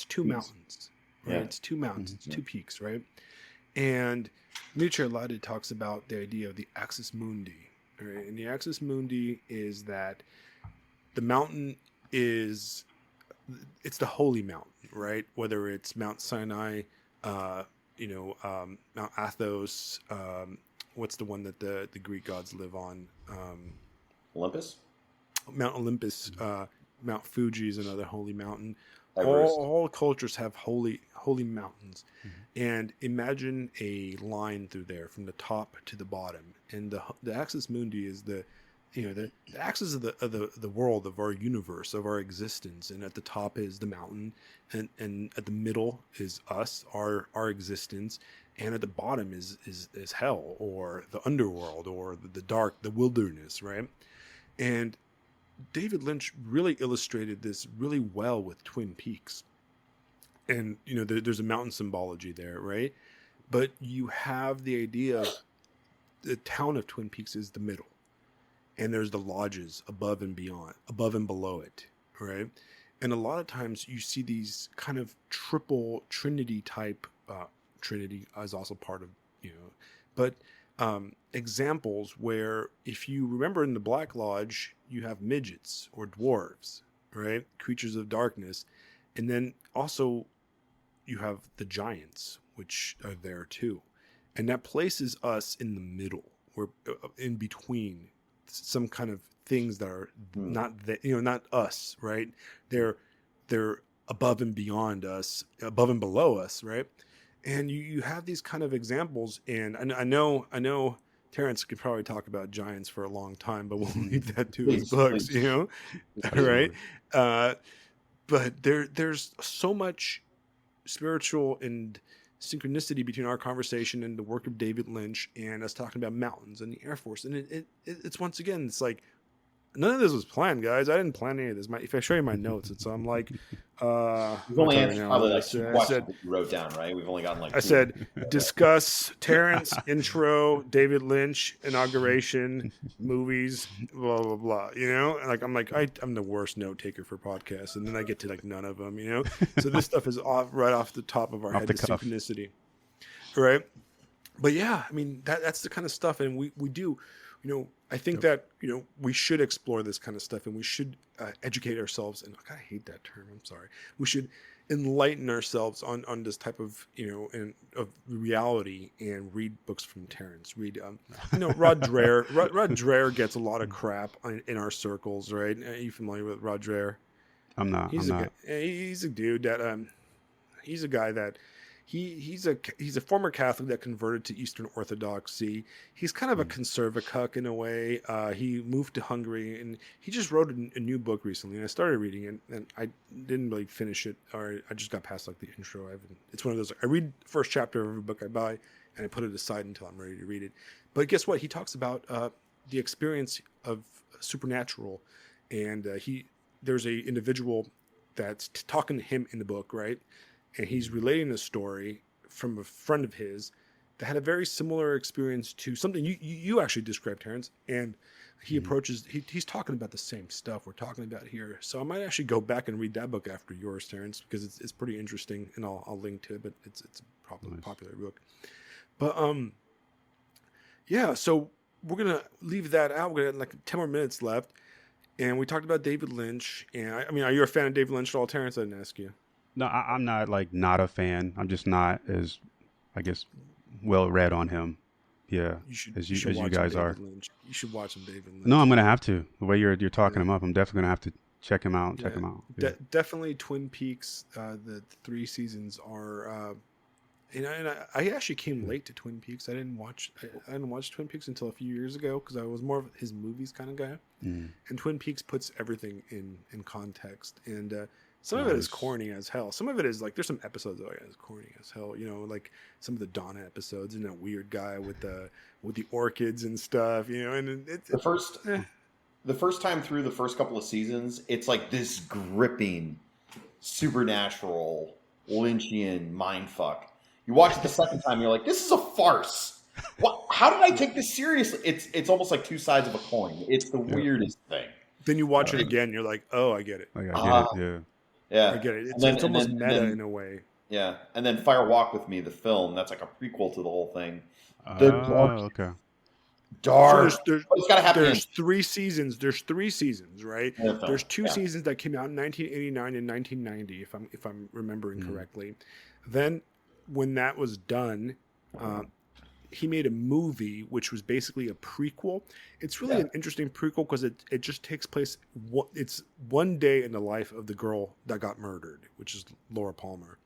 two mountains, right? Yeah. It's two mountains, two peaks, right? And Nietzsche talks about the idea of the axis mundi, right? And the axis mundi is that the mountain it's the holy mountain, right? Whether it's Mount Sinai, Mount Athos, what's the one that the Greek gods live on? Olympus? Mount Olympus, Mount Fuji is another holy mountain. Everest. All cultures have holy mountains, and imagine a line through there from the top to the bottom. And the axis mundi is the axis of the world, of our universe, of our existence. And at the top is the mountain, and at the middle is us, our existence, and at the bottom is hell, or the underworld, or the dark, the wilderness, right? And David Lynch really illustrated this really well with Twin Peaks. And there's a mountain symbology there, right? But you have the idea of the town of Twin Peaks is the middle. And there's the lodges above and below it, right? And a lot of times you see these kind of triple Trinity type, Trinity is also part of, but examples where, if you remember in the Black Lodge, you have midgets or dwarves, right? Creatures of darkness. And then also you have the giants, which are there too. And that places us in the middle, or in between some kind of things that are not not us, right? They're above and beyond us, above and below us, right? And you have these kind of examples, and I know Terrence could probably talk about giants for a long time, but we'll leave that to his books, right? But there's so much spiritual and synchronicity between our conversation and the work of David Lynch and us talking about mountains and the Air Force. And it's once again, it's like, none of this was planned, guys. I didn't plan any of this. If I show you my notes, it's I'm like, we've only answered probably like two questions that you wrote down, right? We've only gotten like two. I said, discuss Terrence, intro, David Lynch, inauguration, movies, blah, blah, blah, And I'm the worst note taker for podcasts. And then I get to like none of them, So this stuff is right off the top of our head, the synchronicity. Right? But yeah, I mean, that's the kind of stuff. And we do, I think that, we should explore this kind of stuff, and we should educate ourselves. And I hate that term. I'm sorry. We should enlighten ourselves on this type of of reality and read books from Terrence. Read Rod Dreher. Rod Dreher gets a lot of crap in our circles, right? Are you familiar with Rod Dreher? I'm not. He's a dude that he's a guy that he's a former Catholic that converted to Eastern Orthodoxy. He's kind of a conservacuck in a way. He moved to Hungary, and he just wrote a new book recently. And I started reading it, and I didn't really finish it, or I just got past like the intro. It's one of those, I read the first chapter of every book I buy, and I put it aside until I'm ready to read it. But guess what? He talks about the experience of supernatural, and there's a individual that's talking to him in the book, right? And he's relating a story from a friend of his that had a very similar experience to something you actually described, Terrence. And he approaches, he's talking about the same stuff we're talking about here. So I might actually go back and read that book after yours, Terrence, because it's pretty interesting, and I'll link to it. But it's a popular book. But yeah. So we're gonna leave that out. We're gonna have like 10 more minutes left, and we talked about David Lynch. And I mean, are you a fan of David Lynch at all, Terrence? I didn't ask you. No, I'm not not a fan. I'm just not as, I guess, well read on him. Yeah, as you guys are. Lynch. You should watch him, David Lynch. No, I'm gonna have to. The way you're talking him up, I'm definitely gonna have to check him out. Check him out. Yeah. Definitely Twin Peaks. The 3 seasons are. And I actually came late to Twin Peaks. I didn't watch Twin Peaks until a few years ago because I was more of his movies kind of guy. And Twin Peaks puts everything in context. And some of it is corny as hell. Some of it is like, there's some episodes that are corny as hell. Like some of the Donna episodes, and that weird guy with the orchids and stuff. And the first time through the first couple of seasons, it's like this gripping, supernatural, Lynchian mindfuck. You watch it the second time, you're like, this is a farce. What? How did I take this seriously? It's almost like two sides of a coin. It's the weirdest thing. Then you watch it again, you're like, oh, I get it. I get it. Yeah. I get it. It's almost meta in a way. Yeah. And then Fire Walk with Me, the film, that's like a prequel to the whole thing. Okay. Dark. So it's got to happen. There's 3 seasons. There's 3 seasons, right? Yeah, there's 2 seasons that came out in 1989 and 1990, if I'm remembering correctly. Then, when that was done, he made a movie which was basically a prequel. It's really an interesting prequel because it just takes place. It's one day in the life of the girl that got murdered, which is Laura Palmer,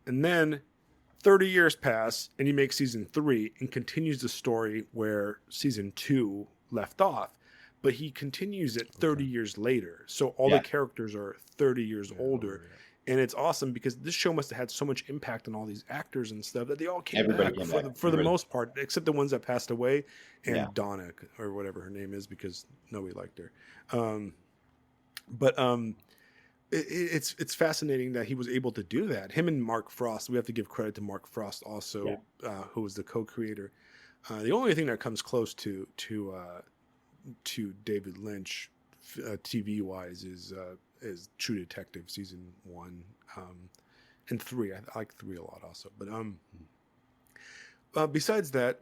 and then 30 years pass, and he makes season 3 and continues the story where season 2 left off. But he continues it 30 years later, so all the characters are 30 years older. And it's awesome because this show must have had so much impact on all these actors and stuff that they all came back for the most part, except the ones that passed away, and Donna or whatever her name is, because nobody liked her. It's fascinating that he was able to do that. Him and Mark Frost. We have to give credit to Mark Frost also, who was the co-creator. The only thing that comes close to David Lynch, TV wise, is True Detective season 1 and 3. I like 3 a lot also. But besides that,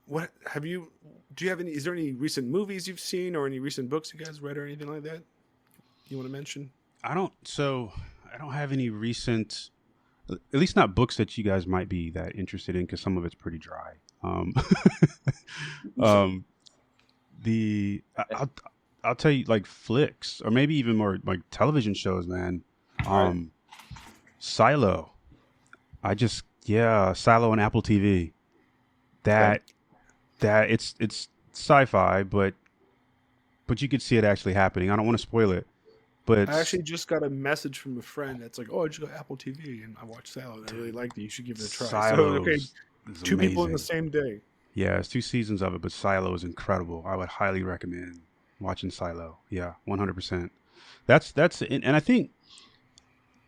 what have you? Do you have any? Is there any recent movies you've seen or any recent books you guys read or anything like that you want to mention? I don't have any recent, at least not books that you guys might be that interested in, because some of it's pretty dry. I'll tell you, like, flicks, or maybe even more like television shows, man. Silo. Silo on Apple TV. That it's sci-fi, but you could see it actually happening. I don't want to spoil it, but I actually just got a message from a friend that's like, "Oh, I just got Apple TV and I watched Silo. And I really liked it. You should give it a try." Silo, so, 2 people in the same day. Yeah, it's 2 seasons of it, but Silo is incredible. I would highly recommend watching Silo. Yeah, 100%. That's and I think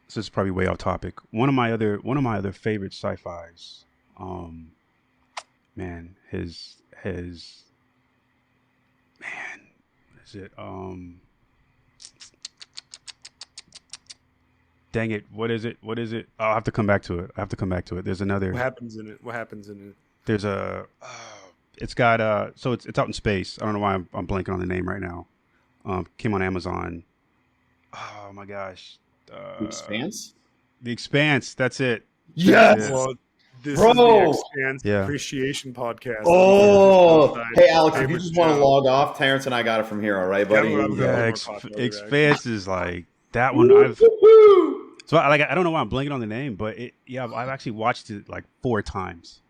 this is probably way off topic. One of my other favorite sci-fis. Man, his man, what is it? Dang it, what is it? Oh, I'll have to come back to it. There's another. What happens in it? There's a. It's got so it's out in space. I don't know why I'm blanking on the name right now. Came on Amazon. Oh my gosh. Expanse? The Expanse. That's it. Yes, Well, this bro. is the Expanse Yeah. Appreciation Podcast. Oh, hey Alex, if you Favorite just want to show. log off, Terrence and I got it from here. All right, buddy. Yeah, Here I'm we gonna go. be Yeah, more popular, Expanse is like that one. Woo-hoo-hoo. I don't know why I'm blanking on the name, but I've actually watched it like 4 times,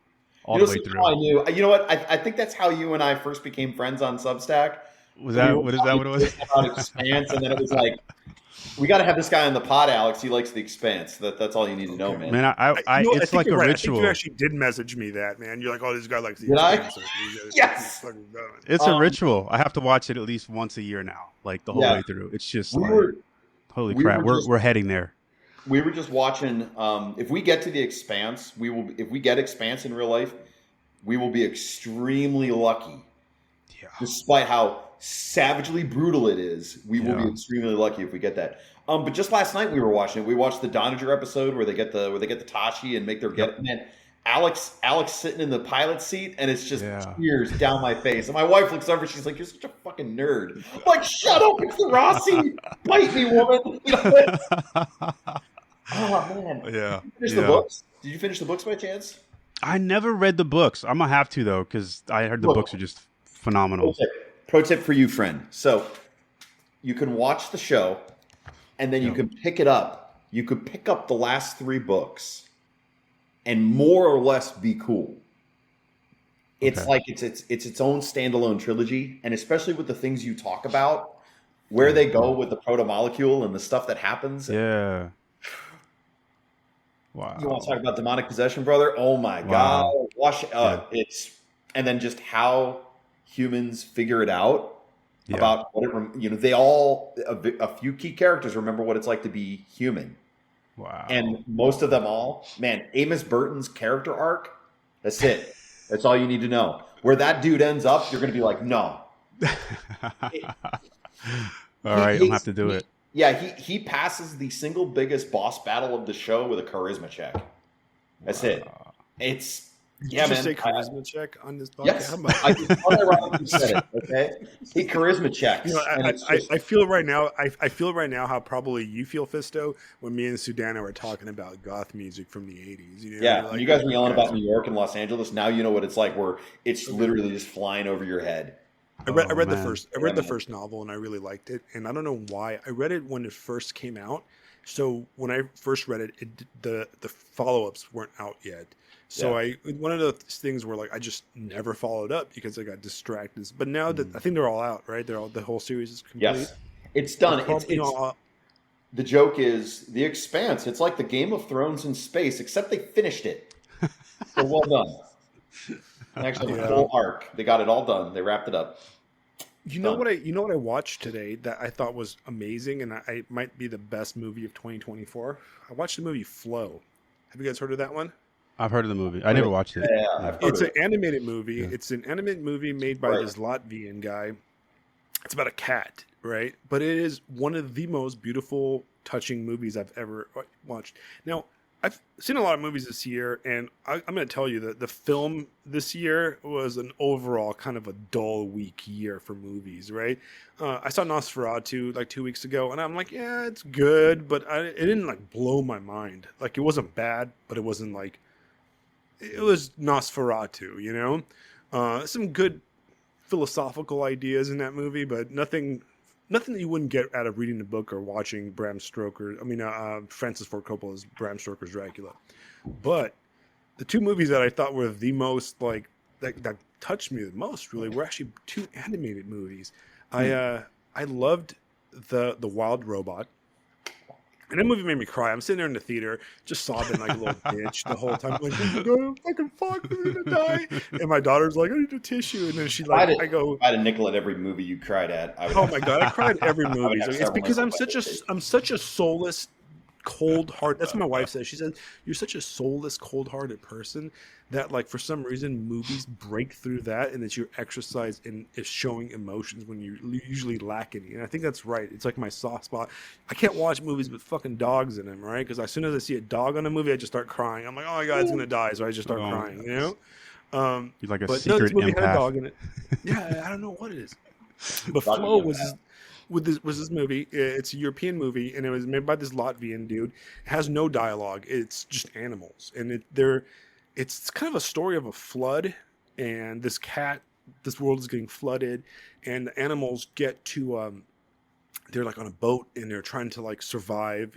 all You know, the way somehow through. I knew. You know what? I think that's how you and I first became friends on Substack. Was We that were what is that? What it was? talking about Expanse, and then it was like, we got to have this guy on the pod, Alex. He likes the Expanse. That's all you need to know, man. Man, You know, it's think like a you're right. I think ritual. you actually did message me that, man. You're like, oh, this guy likes the Did I? Expanse. Yes. It's a ritual. I have to watch it at least once a year now, like the whole way through. It's just holy crap. We're heading there. We were just watching. If we get to the Expanse, we will. If we get Expanse in real life, we will be extremely lucky. Yeah. Despite how savagely brutal it is, we will be extremely lucky if we get that. But just last night we were watching it. We watched the Donager episode where they get the Tashi and make their get. Man, Alex sitting in the pilot seat, and it's just tears down my face. And my wife looks over, she's like, "You're such a fucking nerd." I'm like, "Shut up, it's the Rossi. Bite me, woman." You know, oh man. Yeah. Did you finish the books? Did you finish the books by chance? I never read the books. I'm gonna have to though, because I heard the books are just phenomenal. Pro tip for you, friend. So you can watch the show, and then you can pick it up. You could pick up the last 3 books, and more or less be cool. It's like it's its own standalone trilogy, and especially with the things you talk about, where they go with the proto molecule and the stuff that happens. Yeah. Wow. You want to talk about demonic possession, brother? Oh my God! It's and then just how humans figure it out about what it. They all a few key characters remember what it's like to be human. Wow. And most of them all, man, Amos Burton's character arc. That's it. That's all you need to know. Where that dude ends up, you're going to be like, no. All right, I'm gonna have to do it. Yeah, he passes the single biggest boss battle of the show with a charisma check. That's it. It's Did you just say charisma check on this podcast? Yes, I just unironically said it. Okay, he charisma checks. You know, I feel right now. I feel right now how probably you feel, Fisto, when me and Sudano are talking about goth music from the '80s. You know, yeah, like, you guys were yelling about New York and Los Angeles. Now you know what it's like, where it's literally just flying over your head. I read the first novel and I really liked it, and I don't know why. I read it when it first came out, so when I first read it, the follow-ups weren't out yet. So one of the things where like I just never followed up because I got distracted. But now that I think they're all out, right? The whole series is complete. Yes, it's done. The joke is The Expanse. It's like the Game of Thrones in space, except they finished it. So well done. Actually, the full arc. They got it all done. They wrapped it up. You know what I watched today that I thought was amazing, and I might be the best movie of 2024. I watched the movie Flow. Have you guys heard of that one? I've heard of the movie. I never watched it. Yeah, it's an animated movie. Yeah. It's an animated movie made by this Latvian guy. It's about a cat, right? But it is one of the most beautiful, touching movies I've ever watched. Now, I've seen a lot of movies this year, and I'm going to tell you that the film this year was an overall kind of a dull, weak year for movies, right? I saw Nosferatu like 2 weeks ago, and I'm like, yeah, it's good, but it didn't like blow my mind. Like, it wasn't bad, but it wasn't like, it was Nosferatu, you know? Some good philosophical ideas in that movie, but nothing that you wouldn't get out of reading the book or watching Francis Ford Coppola's Bram Stoker's Dracula. But the 2 movies that I thought were the most like that touched me the most really were actually 2 animated movies. I loved the Wild Robot. And that movie made me cry. I'm sitting there in the theater, just sobbing like a little bitch the whole time. Like, oh, fucking fuck, I'm gonna die. And my daughter's like, I need a tissue. And then she like, I had a nickel at every movie you cried at. Oh my god, I cried every movie. It's because I'm such a soulless, cold-hearted. That's what my wife says. She says you're such a soulless, cold-hearted person that, like, for some reason, movies break through that, and it's your exercise in showing emotions when you usually lack any. And I think that's right. It's like my soft spot. I can't watch movies with fucking dogs in them, right? Because as soon as I see a dog on a movie, I just start crying. I'm like, oh my god, it's gonna die, so I just start crying. You know? You're like a secret this movie empath. had a dog in it. Yeah, I don't know what it is. But Flow with this was this movie. It's a European movie, and it was made by this Latvian dude. It has no dialogue. It's just animals, and it's kind of a story of a flood, and this world is getting flooded, and the animals get to they're like on a boat and they're trying to like survive,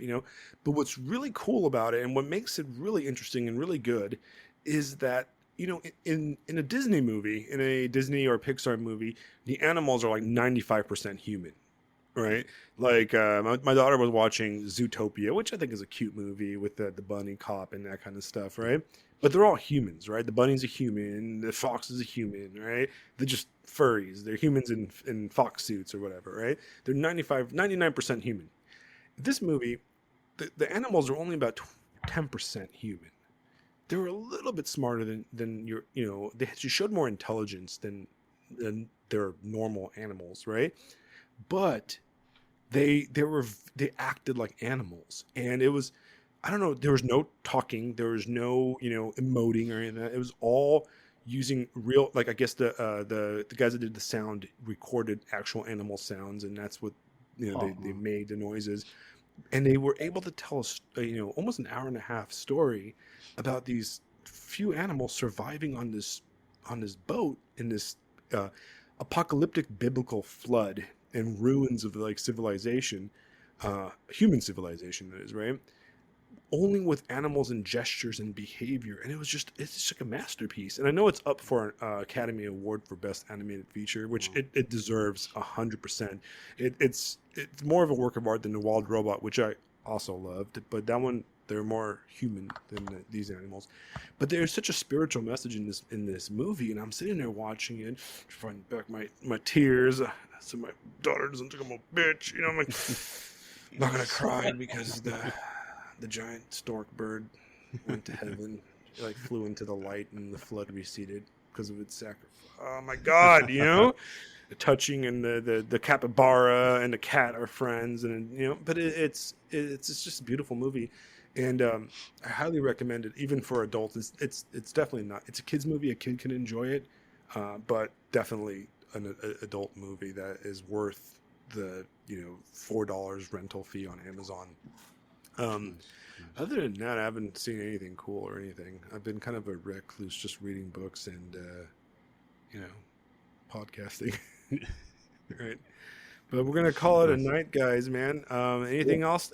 But what's really cool about it, and what makes it really interesting and really good, is that in a Disney movie, in a Disney or Pixar movie, the animals are like 95% human, right? Like my daughter was watching Zootopia, which I think is a cute movie with the bunny cop and that kind of stuff, right? But they're all humans, right? The bunny's a human, the fox is a human, right? They're just furries. They're humans in fox suits or whatever, right? They're 99% human. This movie, the animals are only about 10% human. They were a little bit smarter than they showed more intelligence than their normal animals, right? But they acted like animals, and it was, I don't know, there was no talking, there was no emoting or anything. It was all using real, like, I guess the guys that did the sound recorded actual animal sounds, and that's what they made the noises, and they were able to tell us almost an hour and a half story about these few animals surviving on this boat in this apocalyptic biblical flood and ruins of like civilization, human civilization, that is, right? Only with animals and gestures and behavior, and it's just like a masterpiece. And I know it's up for an Academy Award for Best Animated Feature, which it deserves 100%. It's more of a work of art than The Wild Robot, which I also loved, but that one, they're more human than these animals. But there's such a spiritual message in this movie, and I'm sitting there watching it, fighting back my tears, so my daughter doesn't think I'm a bitch. I'm like, I'm not gonna cry because the giant stork bird went to heaven, like flew into the light, and the flood receded because of its sacrifice. Oh my God, the touching, and the capybara and the cat are friends, and but it's just a beautiful movie, and I highly recommend it, even for adults. It's definitely not. It's a kids movie. A kid can enjoy it, but definitely an adult movie that is worth the $4 rental fee on Amazon. Other than that, I haven't seen anything cool or anything. I've been kind of a recluse, just reading books and podcasting. Right. But we're gonna call it a night, guys, man. Anything else?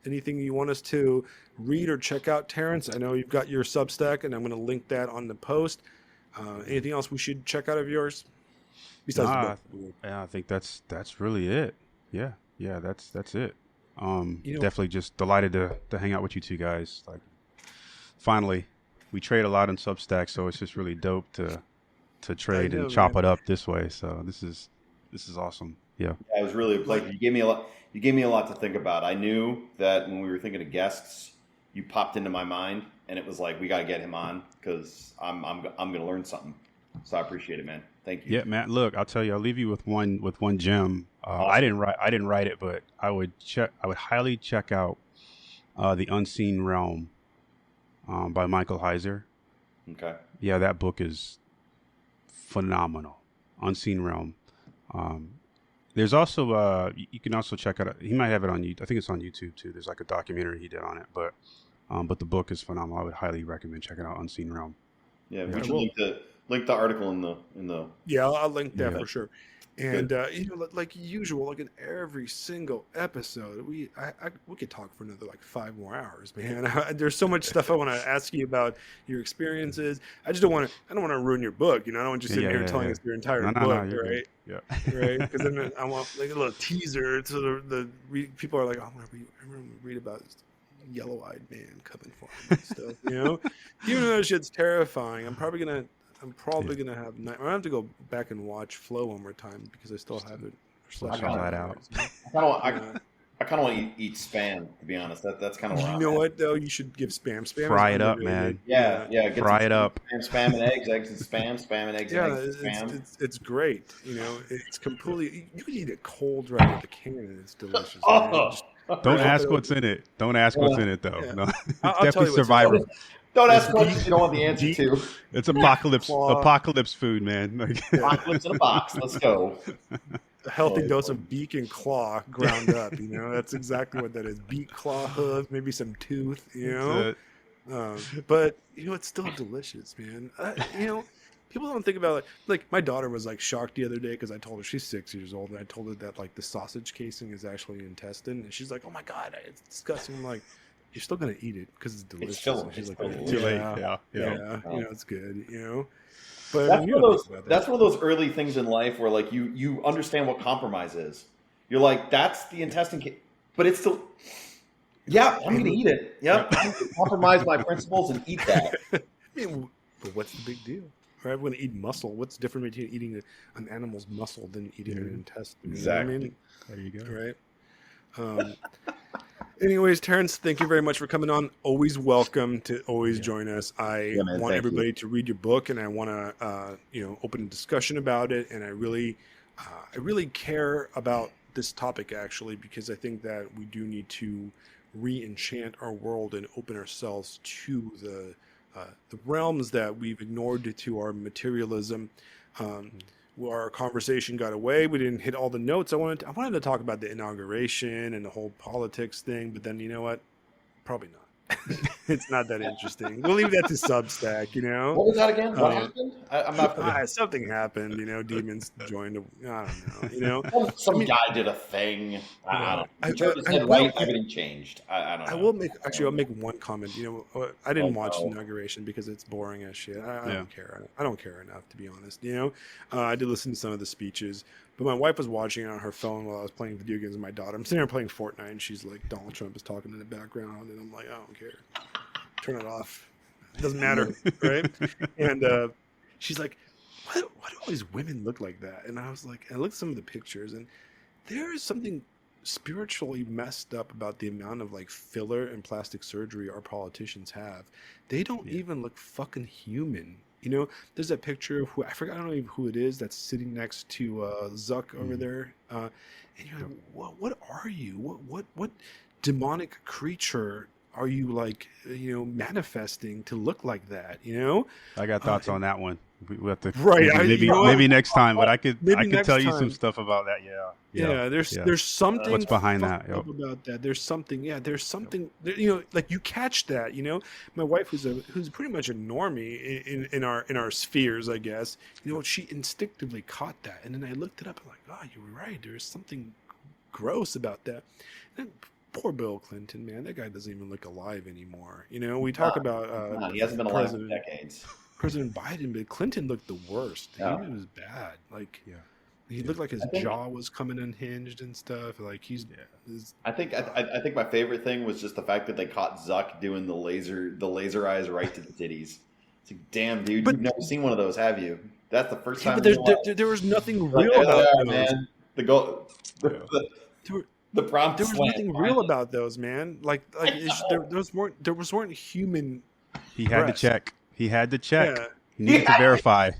Anything you want us to read or check out, Terrence? I know you've got your Substack, and I'm gonna link that on the post. Anything else we should check out of yours? Besides the book? Yeah, I think that's really it. Yeah, that's it. Definitely just delighted to hang out with you two guys. Like, finally, we trade a lot on Substack, so it's just really dope to trade and chop it up this way. So this is awesome. Yeah, it was really a pleasure. You gave me a lot to think about. I knew that when we were thinking of guests, you popped into my mind, and it was like, we got to get him on because I'm going to learn something. So I appreciate it, man. Thank you. Yeah, Matt. Look, I'll tell you. I'll leave you with one gem. Awesome. I didn't write it, but I would highly check out The Unseen Realm by Michael Heiser. Okay. Yeah, that book is phenomenal. Unseen Realm. There's also you can also check out. He might have it on YouTube. I think it's on YouTube too. There's like a documentary he did on it, but the book is phenomenal. I would highly recommend checking out Unseen Realm. Yeah, we should link the article in the. Yeah, I'll link that for sure. And like usual, like in every single episode, we could talk for another like 5 more hours, man. There's so much stuff I want to ask you about your experiences. I don't want to ruin your book. I don't want you sitting here telling us your entire book, right? Good. Yeah, right. Because then I want like a little teaser so the people are like, I want to read about this yellow-eyed man coming for him and stuff. Even though that shit's terrifying, I'm probably gonna have I'm gonna have to go back and watch Flow one more time because I still have it. Flat out. I kind of want to eat spam, to be honest. That's kind of where you know what though? You should give spam. Fry it up, man. Yeah. Fry it up. Spam and eggs and spam and eggs. Yeah, and eggs, it's great. It's completely. You can eat it cold right out the can, and it's delicious. Don't ask what's in it. Don't ask what's in it though. Yeah. No, it's I'll definitely Survivor. Don't ask questions you don't want the answer to. It's apocalypse food, man. Apocalypse in a box. Let's go. a healthy dose of beak and claw ground up. You know, that's exactly what that is. Beak, claw, hoof, maybe some tooth. You know, but you know, it's still delicious, man. You know, people don't think about like my daughter was like shocked the other day because I told her she's 6 years old and I told her that like the sausage casing is actually an intestine, and she's like, "Oh my god, it's disgusting." I'm like, "You're still gonna eat it because it's delicious." It's still, and she's it's like, still Too late. yeah, Yeah. you know, it's good. You know, but That's you one don't of think those. about that. That's one of those early things in life where like you understand what compromise is. You're like, that's the intestine, but it's still. Yeah, I'm gonna eat it. Yep, I'm gonna compromise my principles and eat that. I mean, but what's the big deal? Right? I'm going to eat muscle. What's different between eating an animal's muscle than eating an intestine? Exactly. You know what There you go. I mean? Right. Anyways, Terrence, thank you very much for coming on. Always welcome to always join us. I Man, want thank everybody you. to read your book, and I want to, open a discussion about it. And I really care about this topic actually, because I think that we do need to re-enchant our world and open ourselves to the realms that we've ignored to our materialism. Our conversation got away. We didn't hit all the notes. I wanted to talk about the inauguration and the whole politics thing, but then you know what? Probably not. It's not that interesting. We'll leave that to Substack. You know. What was that again? What happened? I'm not. Something happened. You know, demons joined. I don't know. You know, Some I mean, guy did a thing. I don't know. He turned his I head will- right. Everything changed. I don't know. I will make I'll make one comment. You know, I didn't watch the no. inauguration because it's boring as shit. I Yeah. don't care. I don't care enough, to be honest. You know, I did listen to some of the speeches, but my wife was watching it on her phone while I was playing video games with my daughter. I'm sitting here playing Fortnite, and she's like, Donald Trump is talking in the background, and I'm like, I don't care. Turn it off. It doesn't matter, right? And she's like, why do all these women look like that? And I was like, I looked at some of the pictures, and there is something spiritually messed up about the amount of like filler and plastic surgery our politicians have. They don't even look fucking human. You know, there's that picture of I don't know even who it is that's sitting next to Zuck over there, and you're like, what are you? What demonic creature are you like? You know, manifesting to look like that? You know, I got thoughts on that one. We'll have to Right, maybe next time, but I could next tell you some time. stuff about that. Yeah. There's something What's behind that? fucked up about that. There's something. You know, like you catch that. You know, my wife, who's pretty much a normie in our spheres, I guess. You know, she instinctively caught that, and then I looked it up. I'm like, oh, you were right. There's something gross about that. And poor Bill Clinton, man, that guy doesn't even look alive anymore. You know, we talk about he hasn't been alive in decades. President Biden, but Clinton looked the worst. Yeah. He was bad. Like, he looked like his jaw was coming unhinged and stuff. Like I think my favorite thing was just the fact that they caught Zuck doing the laser eyes right to the titties. It's like, damn, dude, you've never seen one of those, have you? That's the first time. But there was nothing real about those. Man. The prompt. There was nothing real about those, man. Those weren't human. He had breasts. to check. He had to check. Yeah. He needed to verify.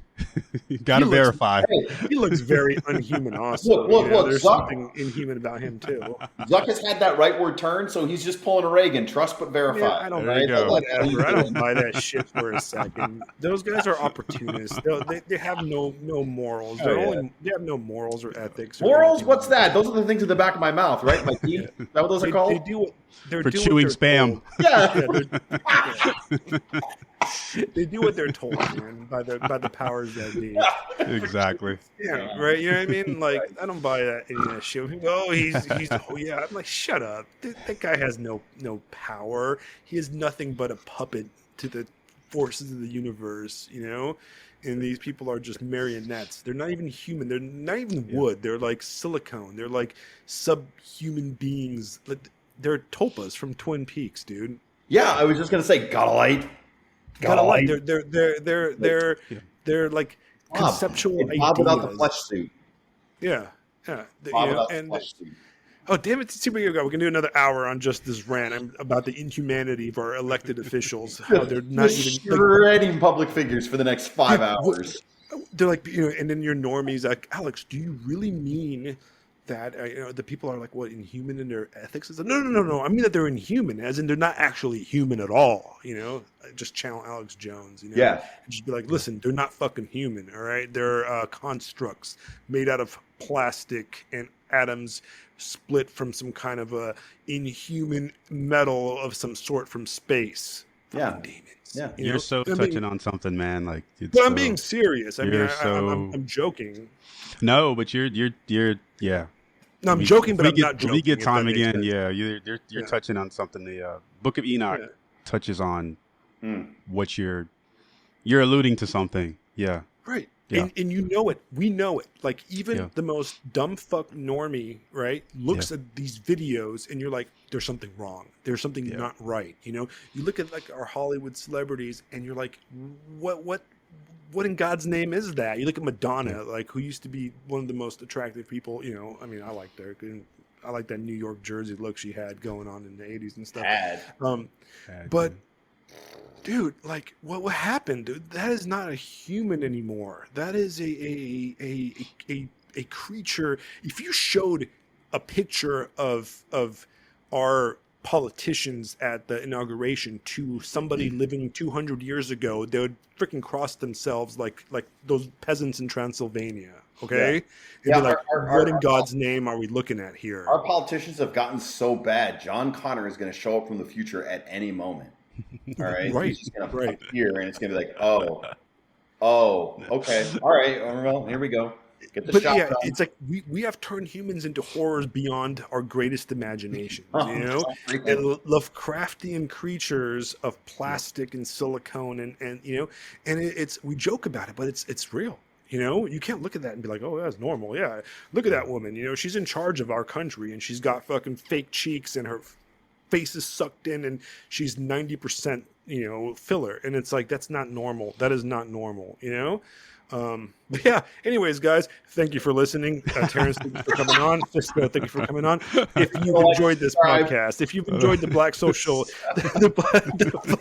You got to verify. He looks very unhuman. Also, Look, there's Zuck, something inhuman about him too. Zuck has had that rightward turn, so he's just pulling a Reagan. Trust but verify. Yeah, I don't There you go. whatever. I don't buy that shit for a second. Those guys are opportunists. They have no morals. They have no morals or ethics. Morals? What's that? Those are the things in the back of my mouth, right? My teeth. Is that what those are called? They do. They're For doing chewing what they're spam. Yeah. they do what they're told, man, by the powers that be. Exactly. Yeah, right. You know what I mean? Like, I don't buy that any of that shit. People go, he's I'm like, shut up. That guy has no power. He is nothing but a puppet to the forces of the universe, you know? And these people are just marionettes. They're not even human. They're not even wood. They're like silicone. They're like subhuman beings. They're tulpas from Twin Peaks, dude. Yeah, I was just gonna say, got a light. They're like conceptual ideas. Bob without the flesh suit. Yeah. Bob without the flesh suit. Oh, damn it. See where you go. We can do another hour on just this rant about the inhumanity of our elected officials. How they're not even shredding public figures for the next 5 hours. They're like, and then your normies like, Alex, do you really mean that the people are like, what, inhuman in their ethics? It's like, no. I mean that they're inhuman, as in they're not actually human at all. Just channel Alex Jones. Yeah. And just be like, listen, they're not fucking human. All right, they're constructs made out of plastic and atoms split from some kind of a inhuman metal of some sort from space. Yeah. Fucking demons. Yeah. You're so touching on something, man. Like, but I'm being serious. I mean, so... I'm joking. No, but you're yeah. No, I'm joking, but I'm not joking. When we get time again, yeah, you're touching on something. The Book of Enoch touches on what you're alluding to something. Yeah. Right. Yeah. And you know it. We know it. Like, even the most dumb fuck normie, right, looks at these videos and you're like, there's something wrong. There's something not right. You look at like our Hollywood celebrities and you're like, what in God's name is that? You look at Madonna, like, who used to be one of the most attractive people, I mean, I liked her. I like that New York Jersey look she had going on in the 80s and stuff. But dude, like, what happened, dude? That is not a human anymore. That is a creature. If you showed a picture of our politicians at the inauguration to somebody living 200 years ago, they would freaking cross themselves like those peasants in Transylvania. Okay, be like, what in God's name are we looking at here? Our politicians have gotten so bad. John Connor is going to show up from the future at any moment. All right. Right. He's just going to appear and it's going to be like, oh, okay. All right. Well, here we go. Get the shot done. It's like we have turned humans into horrors beyond our greatest imaginations, and Lovecraftian creatures of plastic and silicone and it's, we joke about it, but it's real. You can't look at that and be like, oh, that's normal. Yeah. Look at that woman, she's in charge of our country and she's got fucking fake cheeks and her face is sucked in and she's 90%, filler. And it's like, that's not normal. That is not normal, But yeah, anyways, guys, thank you for listening. Terrence, thank you for coming on. Fisco, thank you for coming on. If you've enjoyed this podcast, if you've enjoyed the Black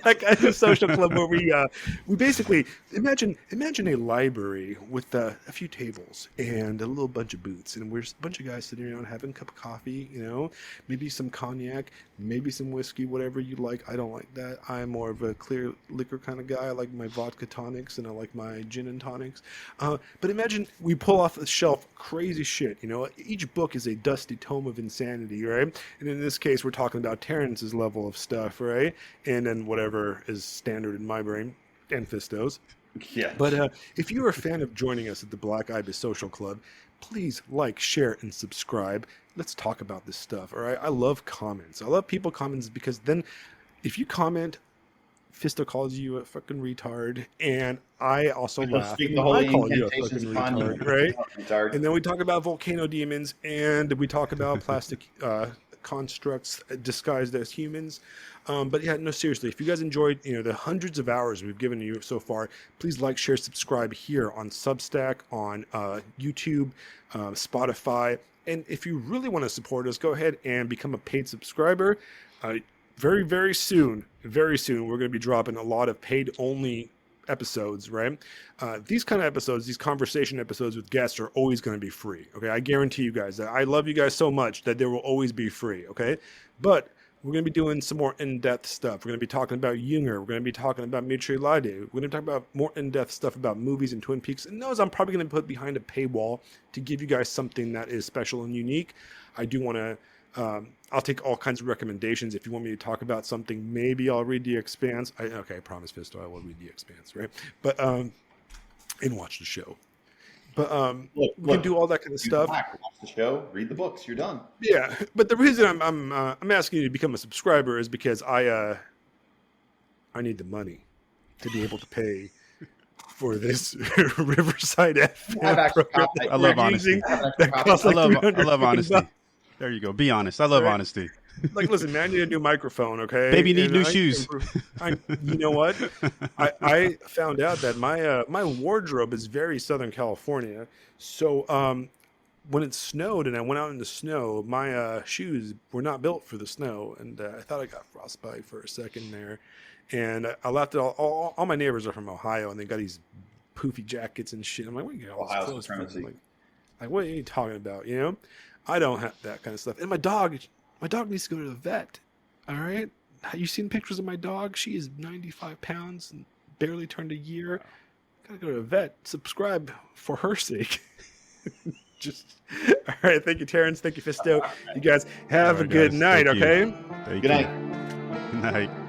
Black Ibis Social Club, where we basically imagine a library with a few tables and a little bunch of booths, and we're a bunch of guys sitting around having a cup of coffee, maybe some cognac, maybe some whiskey, whatever you like. I don't like that. I'm more of a clear liquor kind of guy. I like my vodka tonics and I like my gin and tonics. But imagine we pull off the shelf crazy shit. Each book is a dusty tome of insanity, right? And in this case, we're talking about Terrence's level of stuff, right? And then whatever is standard in my brain, and Fisto's. Yeah. But if you're a fan of joining us at the Black Ibis Social Club, please like, share, and subscribe. Let's talk about this stuff, all right? I love comments. I love people comments because then if you comment, Fisto calls you a fucking retard, and I also laugh. And I call you a fucking retard, right? And then we talk about volcano demons, and we talk about plastic constructs disguised as humans. But yeah, no, seriously, if you guys enjoyed, the hundreds of hours we've given you so far, please like, share, subscribe here on Substack, on YouTube, Spotify, and if you really want to support us, go ahead and become a paid subscriber. Very, very soon, we're going to be dropping a lot of paid-only episodes, right? These kind of episodes, these conversation episodes with guests are always going to be free, okay? I guarantee you guys that. I love you guys so much that they will always be free, okay? But we're going to be doing some more in-depth stuff. We're going to be talking about Junger. We're going to be talking about Mitre Lade. We're going to talk about more in-depth stuff about movies and Twin Peaks. And those I'm probably going to put behind a paywall to give you guys something that is special and unique. I do want to... I'll take all kinds of recommendations. If you want me to talk about something, maybe I'll read The Expanse. I promise, Fisto, I will read The Expanse, right? But and watch the show. But we can do all that kind of stuff. Watch the show, read the books. You're done. Yeah, but the reason I'm asking you to become a subscriber is because I need the money to be able to pay for this Riverside FM program. I love honesty. I love honesty. There you go. Be honest. I love honesty. Like, listen, man, I need a new microphone, okay? Baby need new shoes. You know what? I found out that my wardrobe is very Southern California. So when it snowed and I went out in the snow, my shoes were not built for the snow. And I thought I got frostbite for a second there. And I laughed at all my neighbors are from Ohio, and they got these poofy jackets and shit. I'm like, where you get all this clothes from? Like, what are you talking about, I don't have that kind of stuff. And my dog needs to go to the vet. All right. Have you seen pictures of my dog? She is 95 pounds and barely turned a year. Gotta go to the vet. Subscribe for her sake. Just all right. Thank you, Terrence. Thank you, Fisto. You guys have All a right, good guys. night. Thank you. Okay. Thank Good you. night. Good night.